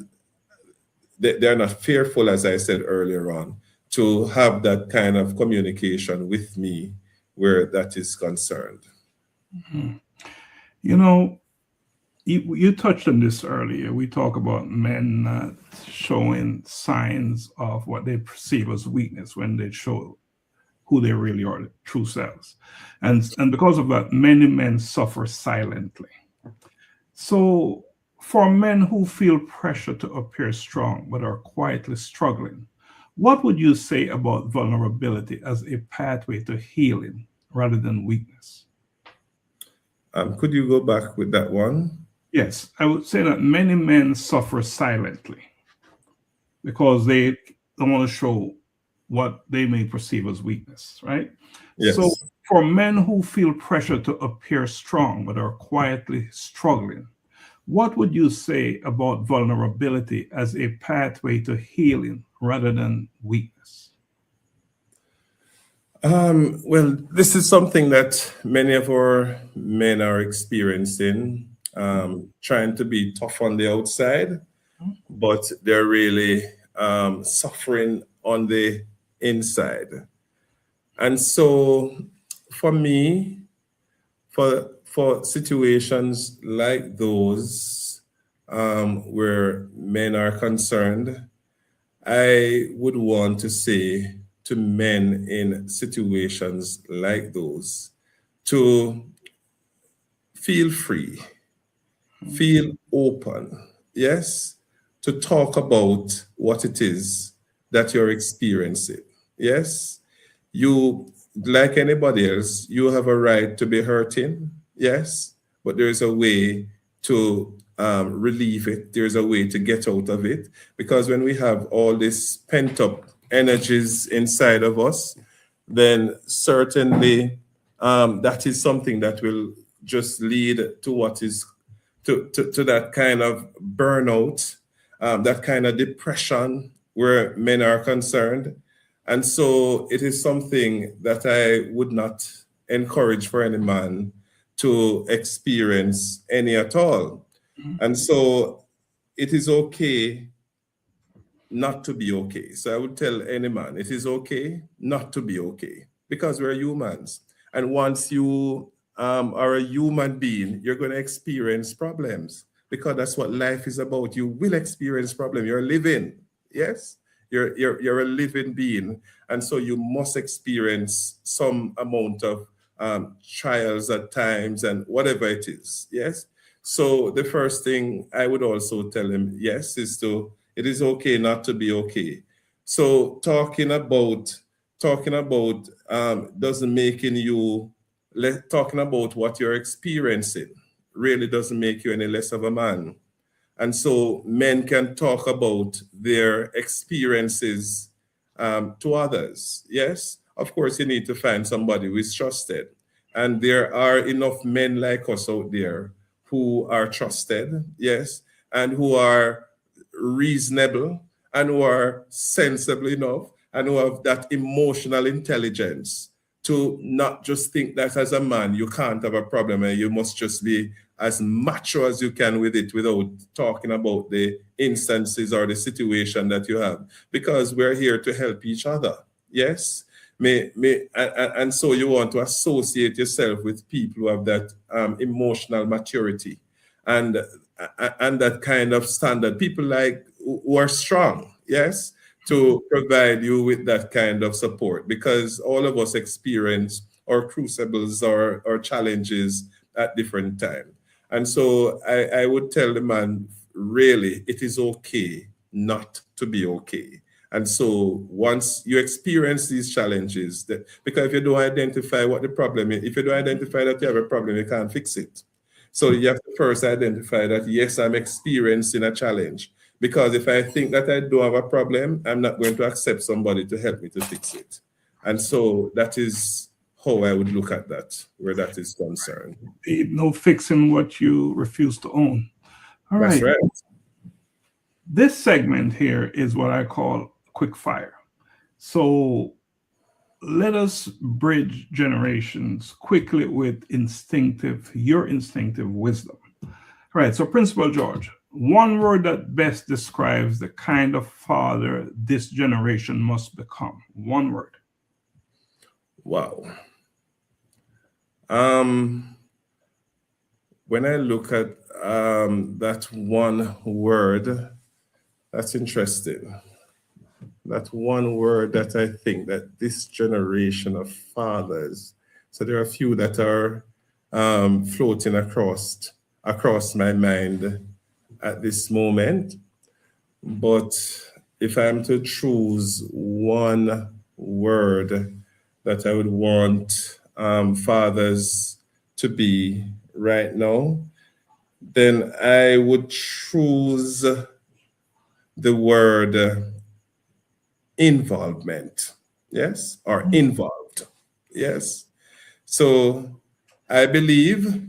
they're not fearful, as I said earlier on, to have that kind of communication with me where that is concerned. Mm-hmm. You touched on this earlier. We talk about men not showing signs of what they perceive as weakness when they show who they really are, their true selves. And because of that, many men suffer silently. So for men who feel pressure to appear strong but are quietly struggling, what would you say about vulnerability as a pathway to healing rather than weakness? Could you go back with that one? Yes, I would say that many men suffer silently because they don't want to show what they may perceive as weakness, right? Yes. So for men who feel pressure to appear strong but are quietly struggling, what would you say about vulnerability as a pathway to healing rather than weakness? Well, this is something that many of our men are experiencing. trying to be tough on the outside, but they're really suffering on the inside. And so for me, for situations like those where men are concerned, I would want to say to men in situations like those to feel free, feel open, yes, to talk about what it is that you're experiencing. Yes, you, like anybody else, you have a right to be hurting, yes, but there's a way to relieve it. There's a way to get out of it. Because when we have all this pent up energies inside of us, then certainly that is something that will just lead to what is to that kind of burnout, that kind of depression where men are concerned. And so it is something that I would not encourage for any man to experience any at all. And so it is okay not to be okay. So I would tell any man, it is okay not to be okay because we're humans. And once you are a human being, you're going to experience problems because that's what life is about. You will experience problems. You're living, yes? You're a living being. And so you must experience some amount of trials at times and whatever it is, yes? So the first thing I would also tell him, yes, is to, it is okay not to be okay. So talking about doesn't making you, talking about what you're experiencing really doesn't make you any less of a man. And so men can talk about their experiences to others. Yes, of course, you need to find somebody who is trusted. And there are enough men like us out there who are trusted, yes, and who are reasonable and who are sensible enough and who have that emotional intelligence to not just think that as a man you can't have a problem and you must just be as macho as you can with it without talking about the instances or the situation that you have, because we're here to help each other. Yes, and so you want to associate yourself with people who have that emotional maturity and that kind of standard, people like who are strong, yes, to provide you with that kind of support, because all of us experience our crucibles or challenges at different times. And so I would tell the man, really, it is okay not to be okay. And so once you experience these challenges, because if you don't identify what the problem is, if you don't identify that you have a problem, you can't fix it. So you have to first identify that, yes, I'm experiencing a challenge. Because if I think that I don't have a problem, I'm not going to accept somebody to help me to fix it. And so that is how I would look at that, where that is concerned. No fixing what you refuse to own. All That's right. right. This segment here is what I call quick fire. So let us bridge generations quickly with your instinctive wisdom. All right. So Principal George, one word that best describes the kind of father this generation must become. One word. Wow. When I look at that one word, that's interesting. That one word that I think that this generation of fathers, so there are a few that are floating across my mind at this moment. But if I'm to choose one word that I would want fathers to be right now, then I would choose the word involvement. Yes, or involved. Yes. So I believe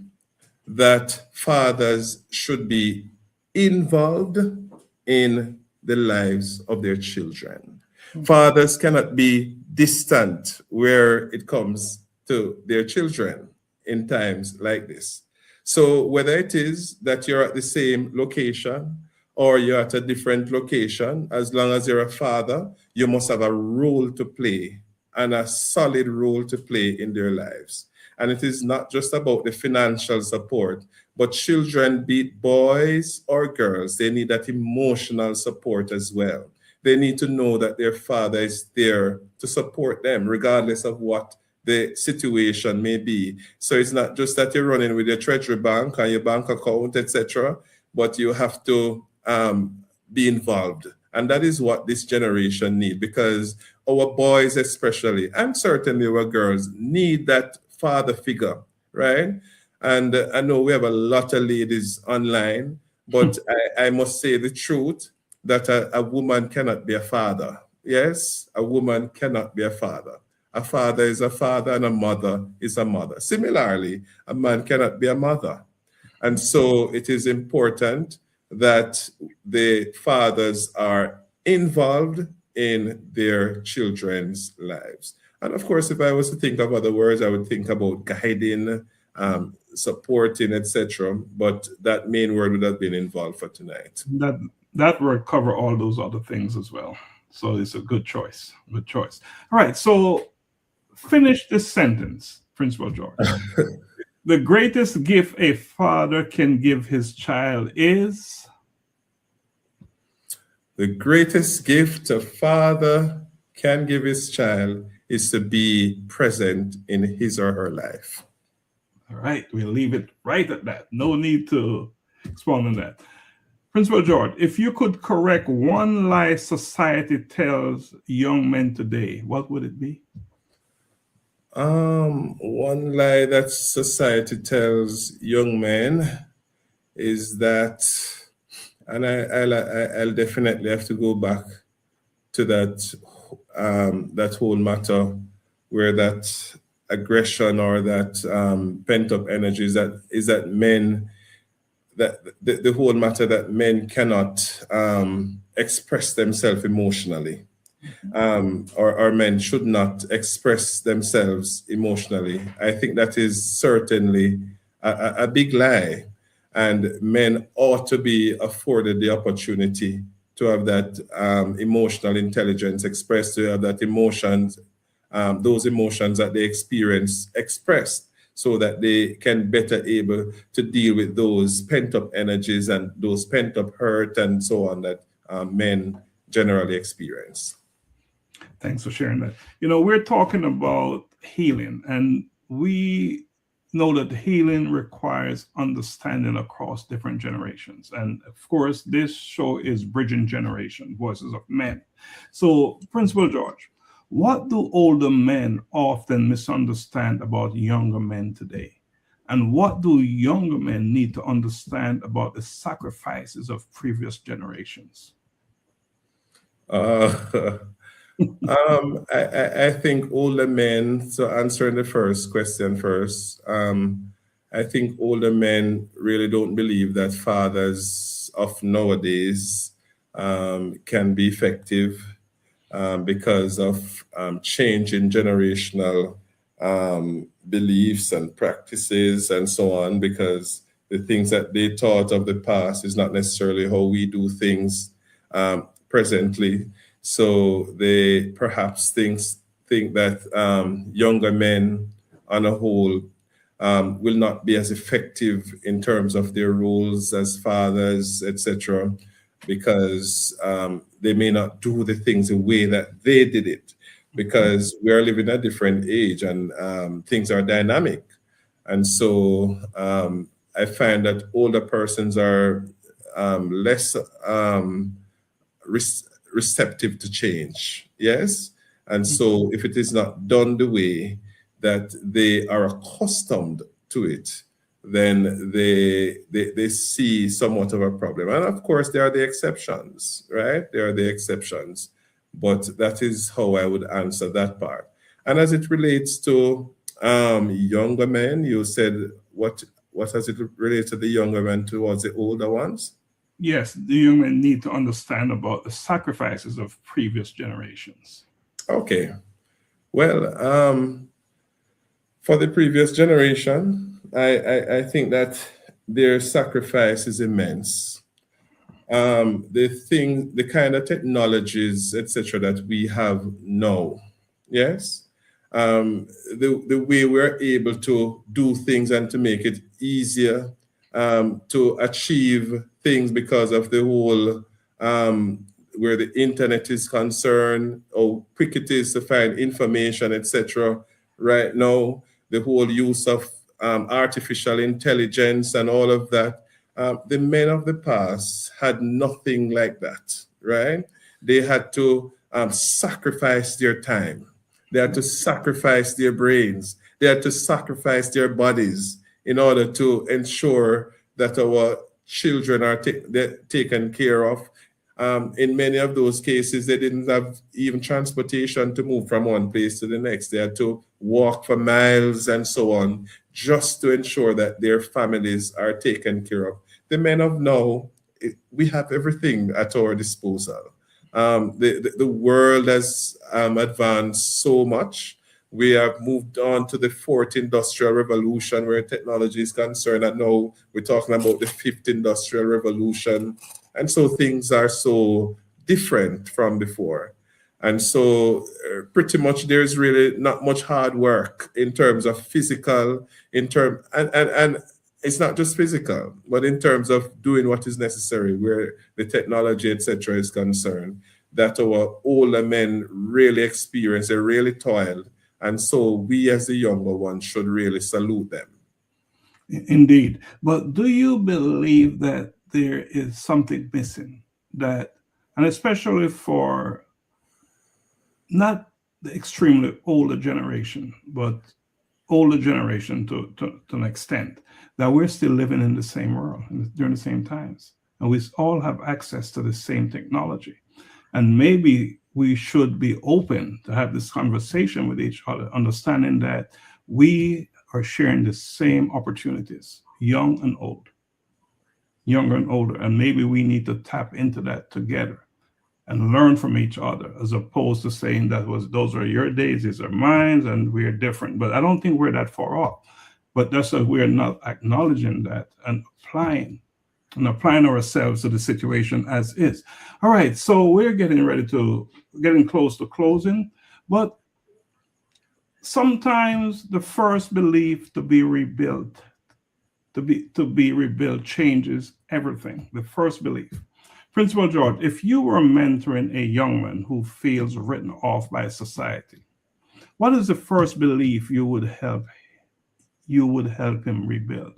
that fathers should be involved in the lives of their children. Fathers cannot be distant where it comes to their children in times like this. So whether it is that you're at the same location or you're at a different location, as long as you're a father, you must have a role to play, and a solid role to play in their lives. And it is not just about the financial support, but children, be it boys or girls, they need that emotional support as well. They need to know that their father is there to support them, regardless of what the situation may be. So it's not just that you're running with your treasury bank and your bank account, etc., but you have to be involved. And that is what this generation need, because our boys especially, and certainly our girls, need that father figure, right? And I know we have a lot of ladies online, but I must say the truth, that a woman cannot be a father. Yes, a woman cannot be a father. A father is a father and a mother is a mother. Similarly, a man cannot be a mother. And so it is important that the fathers are involved in their children's lives. And of course, if I was to think of other words, I would think about guiding, supporting, etc. But that main word would have been involved for tonight. That word cover all those other things as well. So it's a good choice. Good choice. All right. So finish this sentence, Principal George. The greatest gift a father can give his child is? The greatest gift a father can give his child is to be present in his or her life. All right. We'll leave it right at that. No need to expound on that. Principal George, if you could correct one lie society tells young men today, what would it be? One lie that society tells young men is that, and I'll definitely have to go back to that whole matter where that aggression or that pent-up energy is that men, that the whole matter that men cannot express themselves emotionally, or men should not express themselves emotionally. I think that is certainly a big lie, and men ought to be afforded the opportunity to have that emotional intelligence expressed, to have that emotions, those emotions that they experience expressed, so that they can better able to deal with those pent-up energies and those pent-up hurt and so on that men generally experience. Thanks for sharing that. We're talking about healing, and we know that healing requires understanding across different generations. And of course, this show is Bridging Generation, Voices of Men. So, Principal George, what do older men often misunderstand about younger men today? And what do younger men need to understand about the sacrifices of previous generations? I think older men, so answering the first question first, I think older men really don't believe that fathers of nowadays can be effective because of change in generational beliefs and practices and so on, because the things that they taught of the past is not necessarily how we do things presently. So they perhaps think that younger men on a whole will not be as effective in terms of their roles as fathers, etc., because they may not do the things the way that they did it, because we are living a different age and things are dynamic. And so I find that older persons are less receptive to change. Yes. And so if it is not done the way that they are accustomed to it, then they see somewhat of a problem. And of course, there are the exceptions, right? There are the exceptions. But that is how I would answer that part. And as it relates to younger men, you said, what has it related to the younger men towards the older ones? Yes, the young men need to understand about the sacrifices of previous generations. Okay. Well, for the previous generation, I think that their sacrifice is immense. The kind of technologies, etc., that we have now, yes, the way we're able to do things and to make it easier to achieve things because of the whole where the internet is concerned, how quick it is to find information, etc. Right now, the whole use of artificial intelligence and all of that. The men of the past had nothing like that, right? They had to sacrifice their time. They had to sacrifice their brains. They had to sacrifice their bodies in order to ensure that our children are taken care of. In many of those cases, they didn't have even transportation to move from one place to the next. They had to walk for miles and so on, just to ensure that their families are taken care of. The men of now, we have everything at our disposal. The world has advanced so much. We have moved on to the fourth industrial revolution where technology is concerned, and now we're talking about the fifth industrial revolution. And so things are so different from before. And so pretty much there's really not much hard work in terms of physical, and it's not just physical, but in terms of doing what is necessary where the technology, etc., is concerned, that our older men really experience, they really toiled. And so we as the younger ones should really salute them. Indeed. But do you believe that there is something missing, that, and especially for not the extremely older generation, but older generation to an extent, that we're still living in the same world during the same times, and we all have access to the same technology, and maybe we should be open to have this conversation with each other, understanding that we are sharing the same opportunities, young and old, younger and older, and maybe we need to tap into that together and learn from each other, as opposed to saying those are your days, these are mine, and we're different. But I don't think we're that far off. But that's why we're not acknowledging that and applying ourselves to the situation as is. All right, so we're getting close to closing, but sometimes the first belief to be rebuilt changes everything. The first belief. Principal George, if you were mentoring a young man who feels written off by society, what is the first belief you would help him rebuild?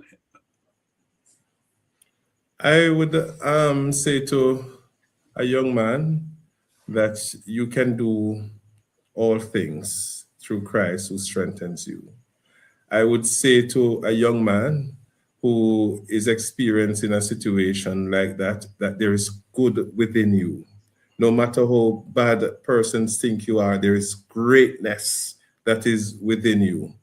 I would say to a young man that you can do all things through Christ who strengthens you. I would say to a young man who is experiencing a situation like that there is good within you. No matter how bad persons think you are, there is greatness that is within you.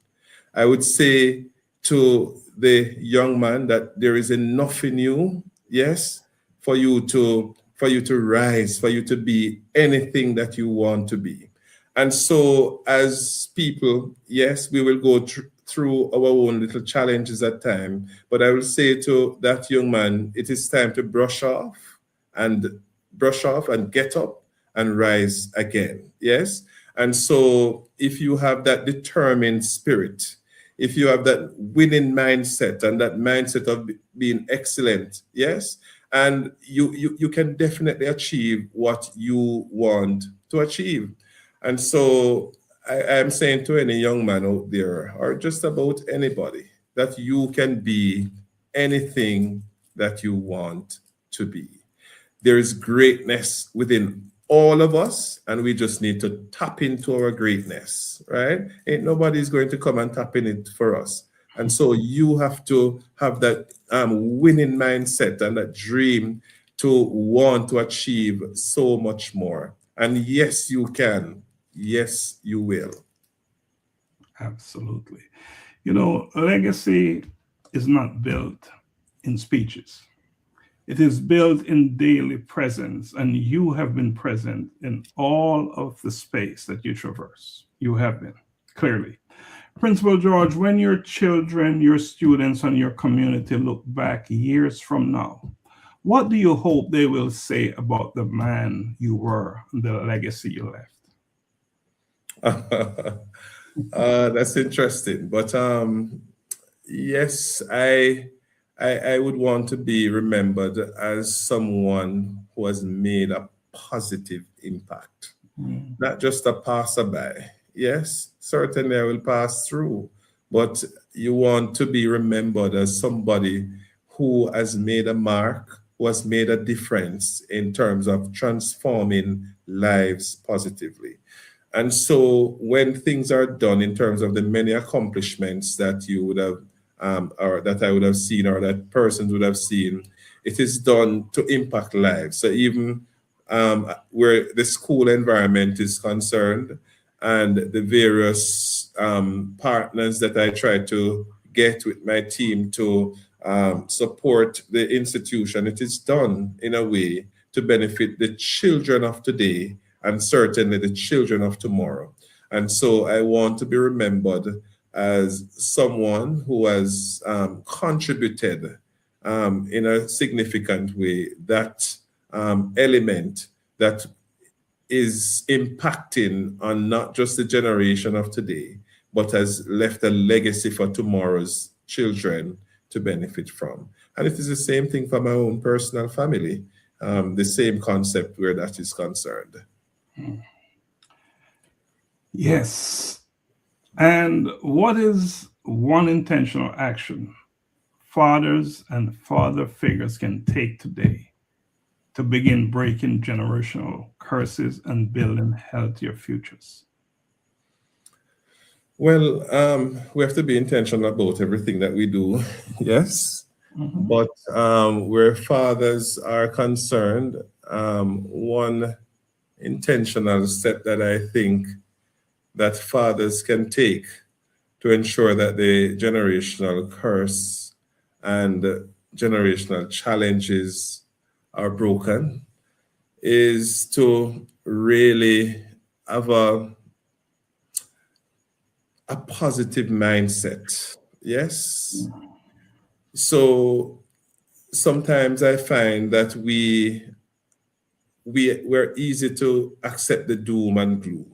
I would say to the young man that there is enough in you, yes, for you to rise, for you to be anything that you want to be. And so as people, yes, we will go through our own little challenges at times, but I will say to that young man, it is time to brush off and get up and rise again. Yes. And so if you have that determined spirit, if you have that winning mindset and that mindset of being excellent, yes, and you can definitely achieve what you want to achieve. And so I am saying to any young man out there, or just about anybody, that you can be anything that you want to be. There is greatness within all of us, and we just need to tap into our greatness, right? Ain't nobody's going to come and tap in it for us. And so you have to have that winning mindset and that dream to want to achieve so much more. And yes, you can. Yes, you will. Absolutely. You know, legacy is not built in speeches. It is built in daily presence, and you have been present in all of the space that you traverse. You have been, clearly. Principal George, when your children, your students, and your community look back years from now, what do you hope they will say about the man you were and the legacy you left? That's interesting. But yes, I would want to be remembered as someone who has made a positive impact, not just a passerby. Yes, certainly I will pass through, but you want to be remembered as somebody who has made a mark, who has made a difference in terms of transforming lives positively. And so when things are done in terms of the many accomplishments that you would have, or that I would have seen, or that persons would have seen, it is done to impact lives. So even where the school environment is concerned and the various partners that I try to get with my team to support the institution, it is done in a way to benefit the children of today and certainly the children of tomorrow. And so I want to be remembered as someone who has contributed in a significant way that element that is impacting on not just the generation of today, but has left a legacy for tomorrow's children to benefit from. And it is the same thing for my own personal family, the same concept where that is concerned. Yes. And what is one intentional action fathers and father figures can take today to begin breaking generational curses and building healthier futures? Well, we have to be intentional about everything that we do, yes. But where fathers are concerned, one intentional step that I think that fathers can take to ensure that the generational curse and generational challenges are broken is to really have a positive mindset. Yes. So sometimes I find that we're easy to accept the doom and gloom.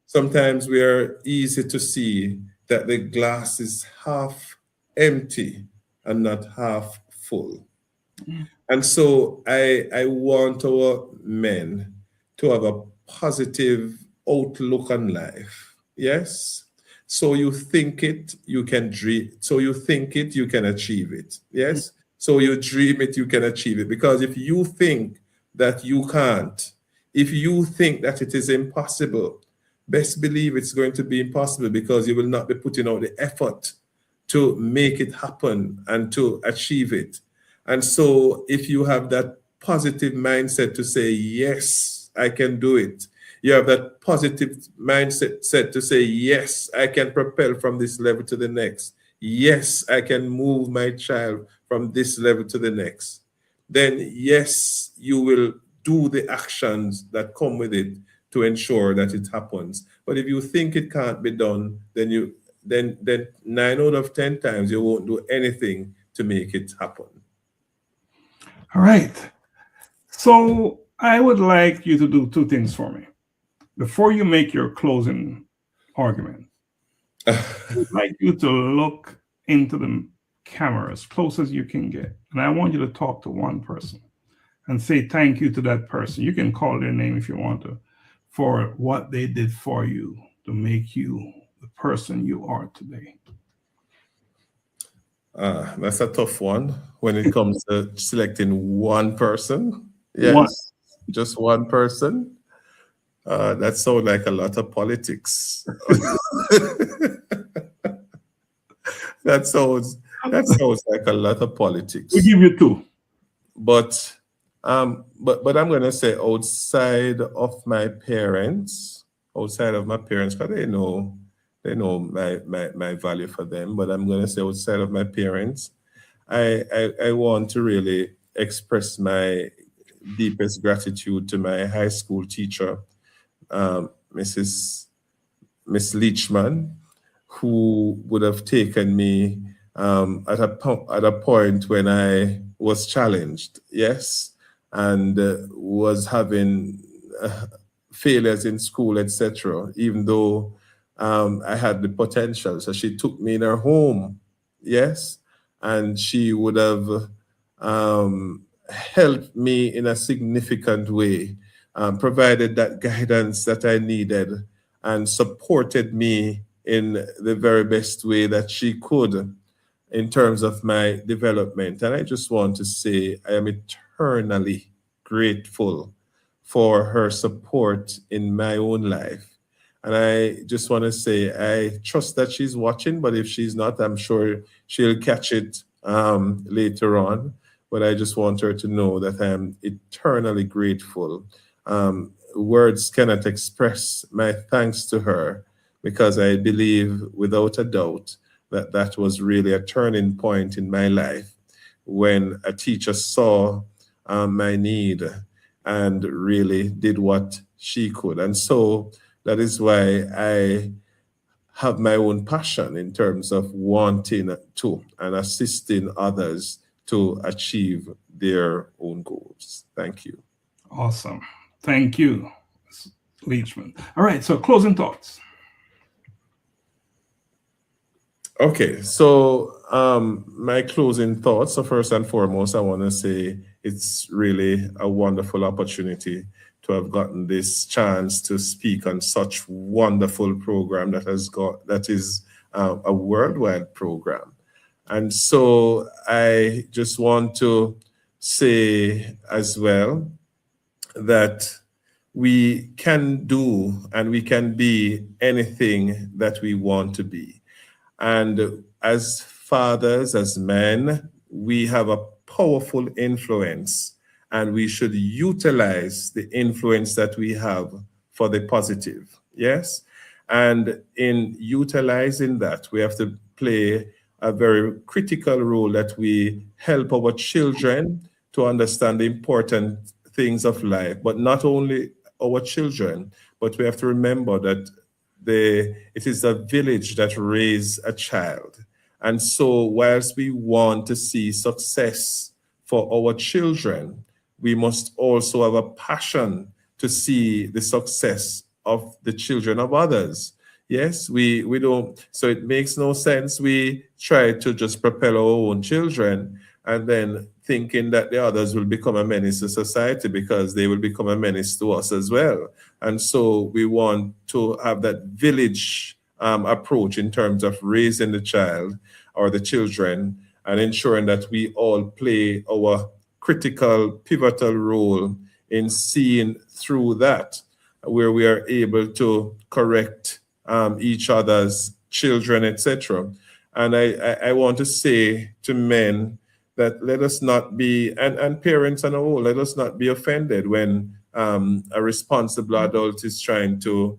Sometimes we are easy to see that the glass is half empty and not half full. And so I want our men to have a positive outlook on life. Yes. So you think it, you can dream. So you think it, you can achieve it. Yes. So you dream it, you can achieve it. Because if you think that you can't, if you think that it is impossible, best believe it's going to be impossible because you will not be putting out the effort to make it happen and to achieve it. And so if you have that positive mindset to say, yes, I can do it. You have that positive mindset to say, yes, I can propel from this level to the next. Yes, I can move my child from this level to the next. Then yes, you will do the actions that come with it to ensure that it happens. But if you think it can't be done, then 9 out of 10 times you won't do anything to make it happen. All right. So I would like you to do two things for me. Before you make your closing argument, I'd like you to look into the camera as close as you can get. And I want you to talk to one person and say thank you to that person. You can call their name if you want to, for what they did for you to make you the person you are today. That's a tough one when it comes to selecting one person. Yes, One. just one person. That sounds like a lot of politics. That sounds like a lot of politics. We give you two. But I'm gonna say outside of my parents, because they know my value for them. But I'm gonna say outside of my parents, I want to really express my deepest gratitude to my high school teacher, Miss Leachman, who would have taken me at a point when I was challenged, yes, and was having failures in school, etc. Even though I had the potential, so she took me in her home, yes, and she would have helped me in a significant way, provided that guidance that I needed, and supported me in the very best way that she could in terms of my development. And I just want to say I am eternally grateful for her support in my own life. And I just want to say I trust that she's watching, but if she's not, I'm sure she'll catch it later on. But I just want her to know that I am eternally grateful. Words cannot express my thanks to her, because I believe without a doubt that that was really a turning point in my life when a teacher saw my need and really did what she could. And so that is why I have my own passion in terms of wanting to and assisting others to achieve their own goals. Thank you. Awesome. Thank you, Leachman. All right, so closing thoughts. Okay, so my closing thoughts. So first and foremost, I want to say it's really a wonderful opportunity to have gotten this chance to speak on such wonderful program that is a worldwide program. And so I just want to say as well that we can do and we can be anything that we want to be. And as fathers, as men, we have a powerful influence, and we should utilize the influence that we have for the positive. Yes. And in utilizing that, we have to play a very critical role that we help our children to understand the important things of life, but not only our children, but we have to remember that it is a village that raises a child. And so whilst we want to see success for our children, we must also have a passion to see the success of the children of others. Yes, we don't, so it makes no sense we try to just propel our own children and then thinking that the others will become a menace to society, because they will become a menace to us as well. And so we want to have that village approach in terms of raising the child or the children and ensuring that we all play our critical, pivotal role in seeing through that, where we are able to correct each other's children, etc. And I want to say to men that let us not be, and parents and all, let us not be offended when a responsible adult is trying to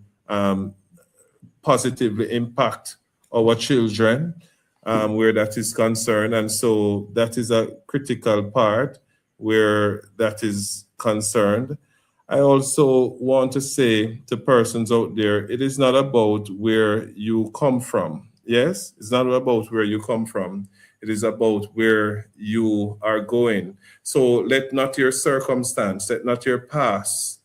positively impact our children where that is concerned. And so that is a critical part where that is concerned. I also want to say to persons out there, it is not about where you come from. Yes, it's not about where you come from. It is about where you are going. So let not your circumstance, let not your past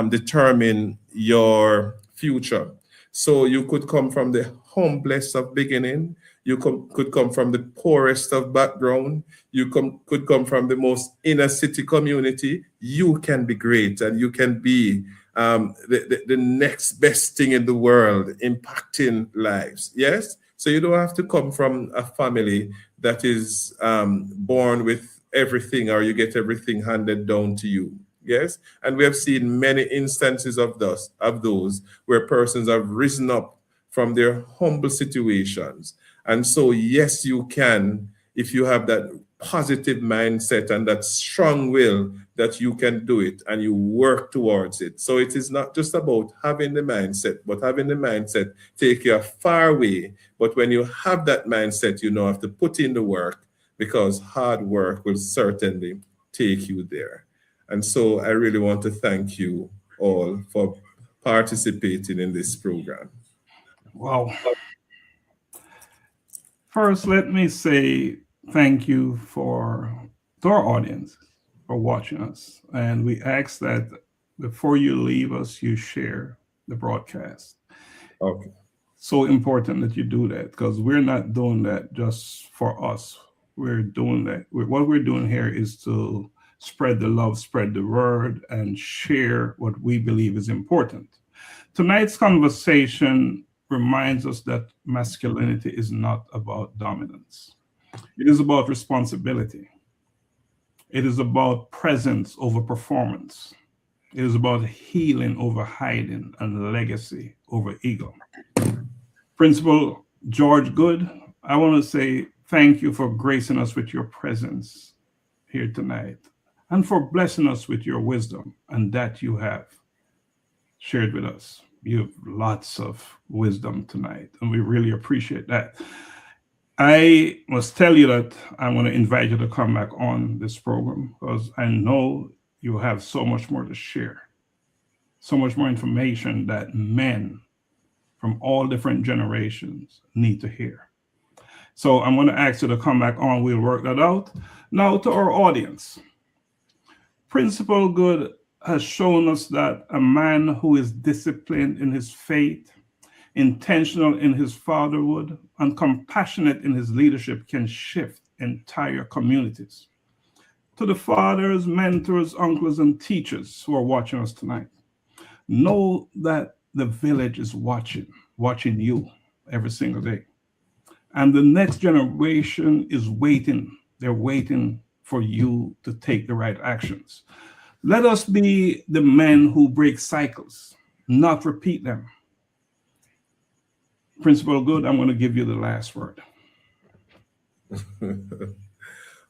determine your future. So you could come from the humblest of beginning. You could come from the poorest of background. You could come from the most inner city community. You can be great, and you can be the next best thing in the world, impacting lives. Yes? So you don't have to come from a family that is born with everything, or you get everything handed down to you. Yes, and we have seen many instances of those where persons have risen up from their humble situations. And so, yes, you can, if you have that positive mindset and that strong will, that you can do it and you work towards it. So it is not just about having the mindset, but having the mindset take you a far way. But when you have that mindset, you know, have to put in the work, because hard work will certainly take you there. And so I really want to thank you all for participating in this program. Wow. First, let me say thank you to our audience for watching us. And we ask that before you leave us, you share the broadcast. Okay. So important that you do that because we're not doing that just for us. We're doing that. What we're doing here is to spread the love, spread the word, and share what we believe is important. Tonight's conversation reminds us that masculinity is not about dominance. It is about responsibility. It is about presence over performance. It is about healing over hiding and legacy over ego. Principal George Goode, I want to say thank you for gracing us with your presence here tonight and for blessing us with your wisdom and that you have shared with us. You have lots of wisdom tonight, and we really appreciate that. I must tell you that I'm going to invite you to come back on this program because I know you have so much more to share, so much more information that men from all different generations need to hear. So I'm going to ask you to come back on. We'll work that out. Now to our audience. Principal Goode has shown us that a man who is disciplined in his faith, intentional in his fatherhood, and compassionate in his leadership can shift entire communities. To the fathers, mentors, uncles, and teachers who are watching us tonight, know that the village is watching you every single day. And the next generation is waiting. They're waiting for you to take the right actions. Let us be the men who break cycles, not repeat them. Principal Goode, I'm going to give you the last word.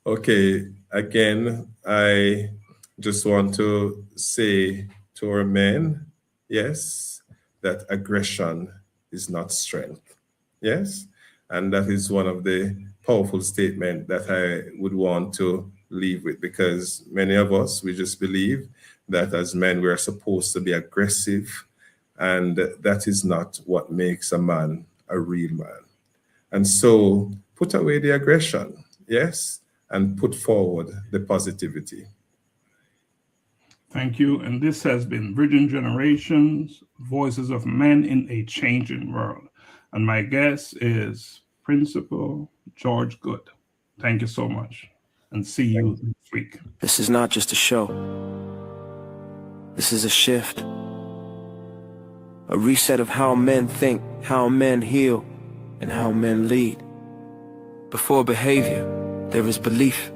Okay, again, I just want to say to our men, yes, that aggression is not strength. Yes, and that is one of the powerful statements that I would want to leave with, because many of us, we just believe that as men, we are supposed to be aggressive, and that is not what makes a man a real man. And so put away the aggression, yes, and put forward the positivity. Thank you. And this has been Bridging Generations, Voices of Men in a Changing World. And my guest is Principal George Goode. Thank you so much. And see you next week. This is not just a show. This is a shift. A reset of how men think, how men heal, and how men lead. Before behavior, there is belief.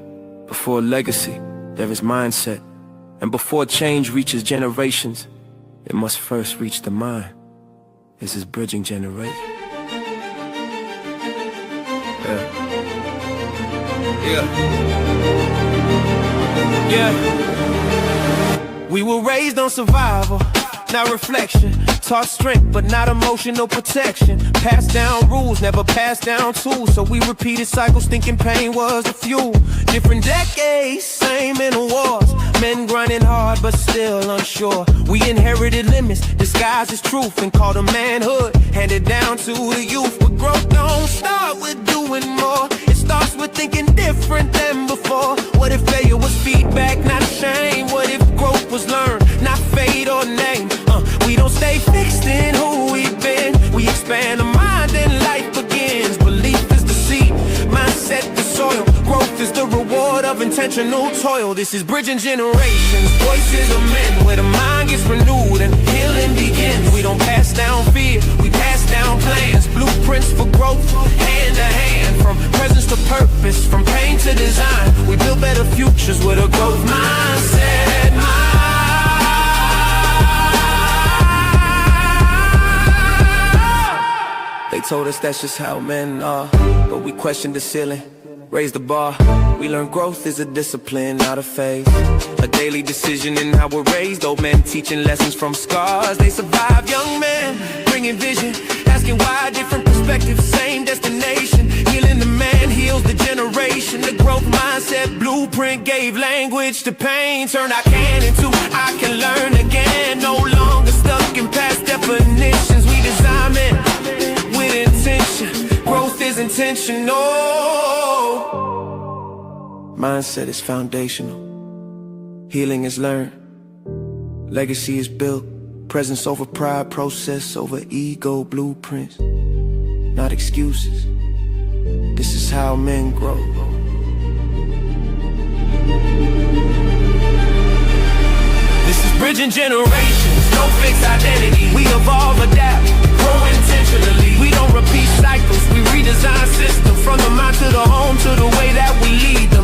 Before legacy, there is mindset. And before change reaches generations, it must first reach the mind. This is Bridging Generations. Yeah. We were raised on survival, not reflection. Taught strength, but not emotional protection. Passed down rules, never passed down tools. So we repeated cycles, thinking pain was the fuel. Different decades, same mental wars. Men grinding hard, but still unsure. We inherited limits, disguised as truth, and called them manhood. Handed down to the youth. But growth don't start with doing more. It starts with thinking different than before. What if failure was feedback, not shame? What if growth was learned, not fate or name? We don't stay fixed in who we've been. We expand the mind and life begins. Belief is the seed, mindset the soil. Growth is the reward of intentional toil. This is Bridging Generations, Voices of Men, where the mind gets renewed and healing begins. We don't pass down fear, we pass down plans. Blueprints for growth, hand to hand. From presence to purpose, from pain to design. We build better futures with a growth mindset. They told us that's just how men are, but we questioned the ceiling, raised the bar. We learned growth is a discipline, not a phase. A daily decision in how we're raised. Old men teaching lessons from scars. They survive, young men bringing vision, asking why different perspectives, same destination. Healing the man heals the generation. The growth mindset blueprint gave language to pain. Turn I can into I can learn again. No longer stuck in past definitions. We design men with intention. Growth is intentional. Mindset is foundational. Healing is learned. Legacy is built. Presence over pride, process over ego, blueprints, not excuses. This is how men grow. This is bridging generations, no fixed identity. We evolve, adapt, grow intentionally. We don't repeat cycles, we redesign systems. From the mind to the home to the way that we lead.